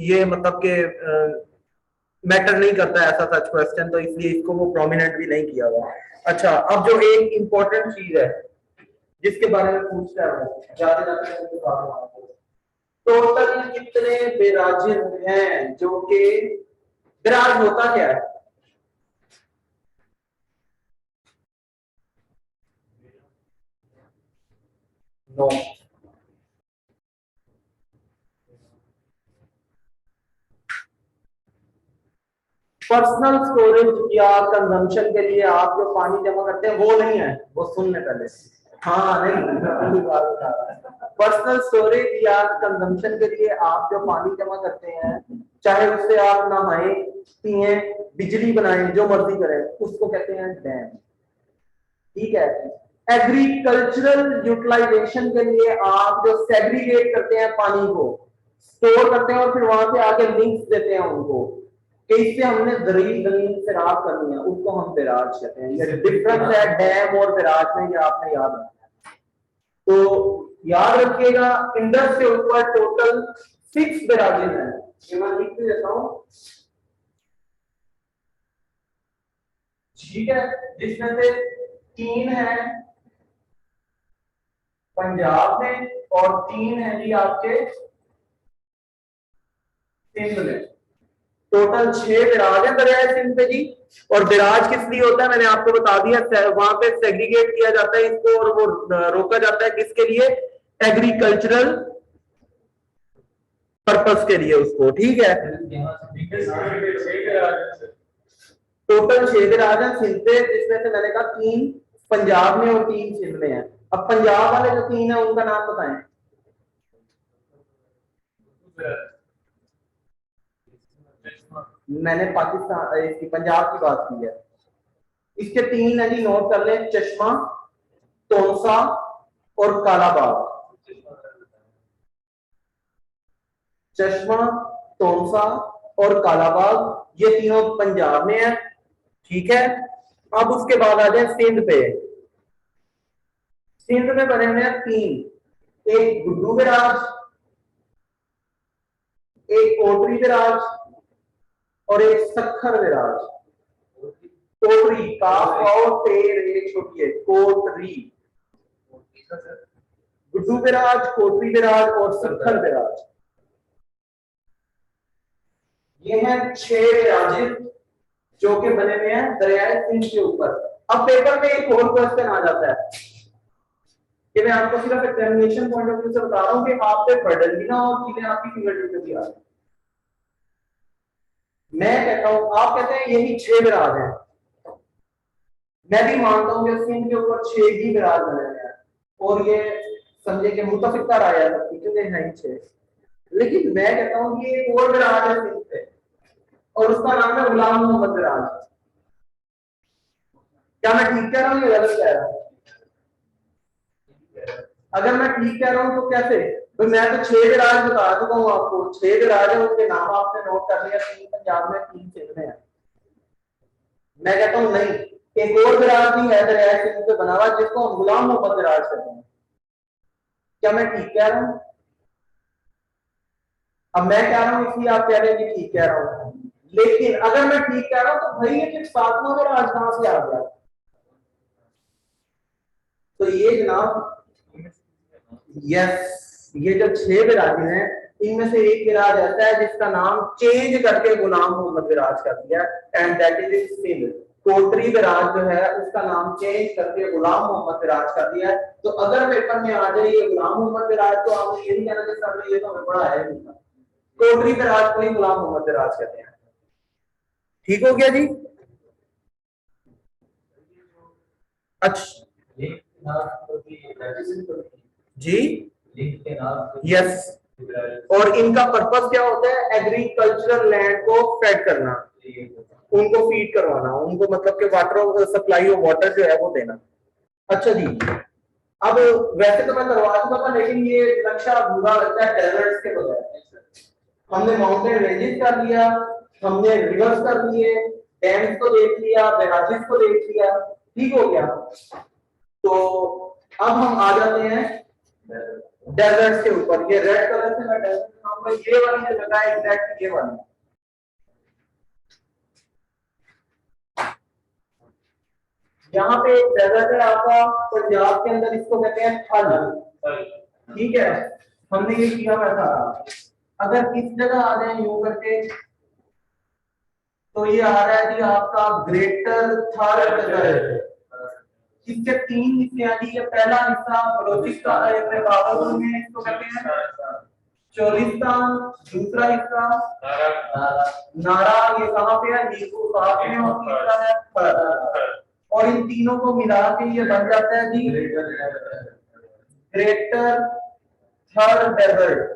ये मतलब कि मैटर नहीं करता है ऐसा सच क्वेश्चन, तो इसलिए इसको वो प्रोमिनेंट भी नहीं किया हुआ। अच्छा, अब जो एक इंपॉर्टेंट चीज है जिसके बारे में पूछता है वो ज्यादा टोटल कितने बेराजिन हैं, जो कि बेराज होता क्या है? नो। पर्सनल स्टोरेज या कंजम्पशन के लिए आप जो पानी जमा करते हैं वो नहीं है, वो सुनने पहले। हाँ नहीं, पर्सनल स्टोरेज या कंजम्पशन के लिए आप जो पानी जमा करते हैं, चाहे उससे आप नहाएं, पिए, बिजली बनाएं, जो मर्जी करें, उसको कहते हैं डैम। ठीक है। एग्रीकल्चरल यूटिलाइजेशन के लिए आप जो सेग्रीगेट करते हैं पानी को, स्टोर करते हैं और फिर वहां से आके लिंक्स देते हैं उनको कि इससे हमने जमीन से राब करनी है, उसको हम बिराज कहते हैं। ये डिफरेंस है डैम और बिराज में, ये आपने याद रखना है। तो याद रखिएगा, इंडस के ऊपर टोटल 6 बिराजिन है। ये मैं लिख देता हूं, ठीक है, जिसमें से 3 है पंजाब में और 3 है जी आपके सिंध में। टोटल 6 बिराज है दरियाए सिंध पे जी। और बिराज किस लिए होता है मैंने आपको बता दिया, वहां पे सेग्रीगेट किया जाता है इसको और वो रोका जाता है किसके लिए? एग्रीकल्चरल पर्पस के लिए उसको। ठीक है, टोटल 6 बिराज है सिंध पे, जिसमें से मैंने कहा 3 पंजाब में और 3 सिंध में है। अब पंजाब वाले जो 3 है उनका नाम बताएं। मैंने पाकिस्तान इसकी पंजाब की बात की है। इसके 3 है जी, नोट कर लें, चश्मा, तोनसा और कालाबाग। चश्मा, तोनसा और कालाबाग, ये तीनों पंजाब में है। ठीक है, अब उसके बाद आ जाए सिंध पे। सिंध में बने हुए हैं 3, एक गुड्डू बिराज, एक कोटरी बिराज और एक सखर बिराज। कोटरी, काफ और टे छोटी है, कोटरी। गुड्डू बिराज, कोटरी बिराज और सखर बिराज, ये हैं 6 बिराजिन जो कि बने हुए हैं दरियाए सिंध के ऊपर। अब पेपर में एक और क्वेश्चन आ जाता है कि मैं आपको सिर्फ एग्जामिनेशन पॉइंट ऑफ व्यू से बता रहा हूं कि आप पे बर्डन भी ना हो, चीजें आपकी फिंगर टिप पे भी आ जाए। मैं कहता हूं, आप कहते हैं यही 6 बिराज हैं, मैं भी मानता हूं कि सिंध के ऊपर 6 ही बिराज बने हैं, और ये समझे कि मुतफिका राय है सबकी, क्योंकि हैं ही 6। लेकिन मैं कहता हूँ कि एक और दराज है सिंध पे और उसका नाम है गुलाम मोहम्मद दराज। क्या मैं ठीक कह रहा हूँ या गलत कह रहा हूँ? अगर मैं ठीक कह रहा हूँ तो कैसे? तो मैं तो 6 दराज बता चुका हूँ आपको, 6 दराज है, उसके नाम आपने नोट कर लिया, 3 पंजाब में 3 सिंध में है। मैं कहता हूँ नहीं, एक और दराज भी है दरियाए सिंध पे बना हुआ जिसको हम गुलाम मोहम्मद दराज कहते हैं। क्या मैं ठीक कह रहा हूँ? अब मैं कह रहा हूँ इसलिए आप कह रहे हैं कि ठीक कह रहा हूँ, लेकिन अगर मैं ठीक कह रहा हूँ तो भाई ये फिर 7वां दराज कहां से आ गया? तो ये जनाब, यस, ये जो 6 दराज हैं इनमें से एक दराज ऐसा है जिसका नाम चेंज करके गुलाम मोहम्मद दराज कर दिया, and that is in Sindh. Kotri दराज जो है उसका नाम चेंज करके गुलाम मोहम्मद दराज कर दिया है। तो अगर पेपर में आ जाए ये गुलाम मोहम्मद दराज तो आपने ये नहीं कहना कि सर ये तो हमें पढ़ा है नहीं। कोटरी दराज को ही गुलाम मोहम्मद दराज कहते हैं। ठीक हो गया जी? अच्छा जी, यस। और इनका पर्पस क्या होता है? एग्रीकल्चरल लैंड को फेड करना, उनको फीड करवाना, उनको मतलब कि वाटर सप्लाई ऑफ वाटर जो है वो देना। अच्छा जी, अब वैसे तो मैं करवा चुका था लेकिन ये नक्शा बुरा लगता है डेजर्ट्स के बगैर। हमने माउंटेन रेंजेस कर लिया, हमने रिवर्स कर लिए, डैम्स को देख लिया, बैराजेस को देख लिया, ठीक हो गया। तो अब हम आ जाते हैं डेजर्ट्स के ऊपर। ये रेड कलर से मैं डेजर्ट दिखाऊंगा, ये वाली जो जगह है एग्जैक्ट ये वाली। यहाँ पे एक डेजर्ट है आपका पंजाब के अंदर, इसको कहते हैं थल, ठीक है। हमने ये किया हुआ था, अगर इस जगह आ जाए यूं करके तो ये आ रहा है जी आपका ग्रेटर थार डेजर्ट। इसके 3 हिस्से हैं जी। ये पहला हिस्सा बलोचिस्तान में बाबरपुर में इसको कहते हैं चोलिस्तान, दूसरा हिस्सा नारा, ये कहां पे है? नीलपुर पास में, और तीसरा है थर। और इन तीनों को मिला के ये बन जाता है जी ग्रेटर थर डेजर्ट,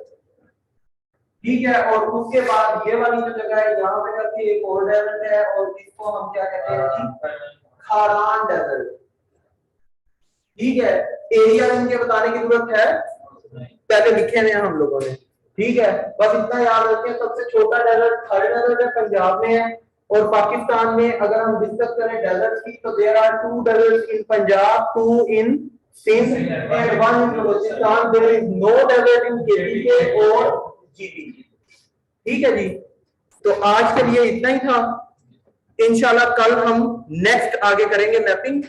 ठीक है। और उसके बाद ये वाली जो जगह है यहाँ पे करके एक और डेजर्ट है और इसको हम क्या कहते हैं जी? खारान डेजर्ट, ठीक है। एरिया इनके बताने की जरूरत है, पहले लिखे हुए हैं हम लोगों ने, ठीक है। बस इतना याद रखें, सबसे छोटा डेजर्ट थर डेजर्ट है, पंजाब में है। और पाकिस्तान में अगर हम डिस्कस करें डेजर्ट की तो there are 2 deserts in Punjab, 2 in Sindh and 1 in Balochistan. There is no desert in KPK और जीपी, ठीक है जी। तो आज के लिए इतना ही था, इंशाल्लाह कल हम नेक्स्ट आगे करेंगे मैपिंग।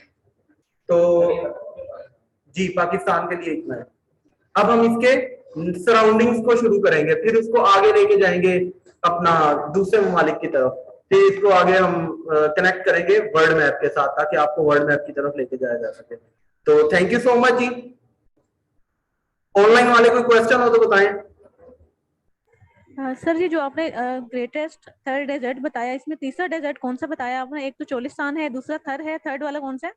तो जी पाकिस्तान के लिए इतना है। अब हम इसके सराउंडिंग्स को शुरू करेंगे, फिर उसको आगे लेके जाएंगे अपना दूसरे ममालिक की तरफ, फिर इसको आगे हम कनेक्ट करेंगे वर्ल्ड मैप के साथ ताकि आपको वर्ल्ड मैप की तरफ लेके जाया जा सके। तो थैंक यू सो मच जी। ऑनलाइन वाले कोई क्वेश्चन हो तो बताएं।
सर जी, जो आपने ग्रेटेस्ट थर्ड डेजर्ट बताया, इसमें तीसरा डेजर्ट कौन सा बताया आपने? एक तो चोलिस्तान है, दूसरा थर है, थर्ड वाला कौन सा है?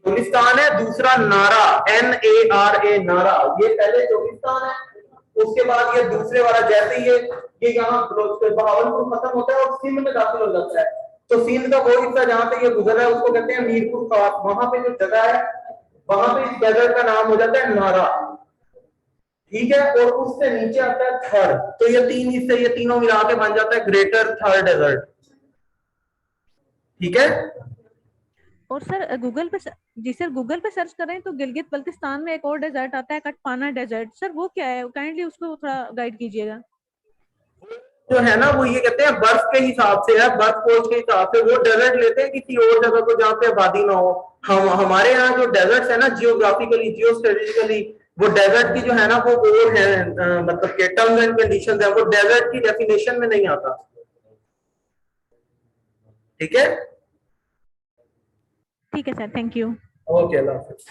चोलिस्तान है, दूसरा नारा, NARA, नारा। ये पहले चोलिस्तान है, उसके बाद ये दूसरे वाला, जैसे ये यहाँ बहावलपुर खत्म होता है और सिंध में दाखिल हो जाता है, तो सिंध का वो हिस्सा जहाँ पे ये गुजरा है उसको कहते हैं मीरपुर खास। वहां पे जो जगह है वहां पे इस डेजर्ट का नाम हो जाता है नारा, ठीक है। और उससे नीचे आता है थर। तो ये 3 हिस्से, ये तीनों मिला के बन जाता है ग्रेटर थर डेजर्ट, ठीक है।
और सर गूगल पे, जी सर गूगल पे सर्च करें तो गिलगित बल्तिस्तान में एक और डेजर्ट आता है कटपाना डेजर्ट, सर वो क्या है? काइंडली उसको थोड़ा गाइड कीजिएगा।
जो है ना वो ये कहते हैं बर्फ के हिसाब से है, बर्फ पोस्ट के हिसाब से वो डेजर्ट लेते हैं किसी और जगह को जहाँ पे आबादी ना हो। हम हमारे यहाँ जो डेजर्ट्स है ना, जियोग्राफिकली जियो स्ट्रेटेजिकली वो डेजर्ट की जो है ना वो है मतलब के टर्म्स एंड कंडीशंस है, वो डेजर्ट की डेफिनेशन में नहीं आता, ठीक है।
ठीक है sir, thank you.
Okay, Allah Hafiz.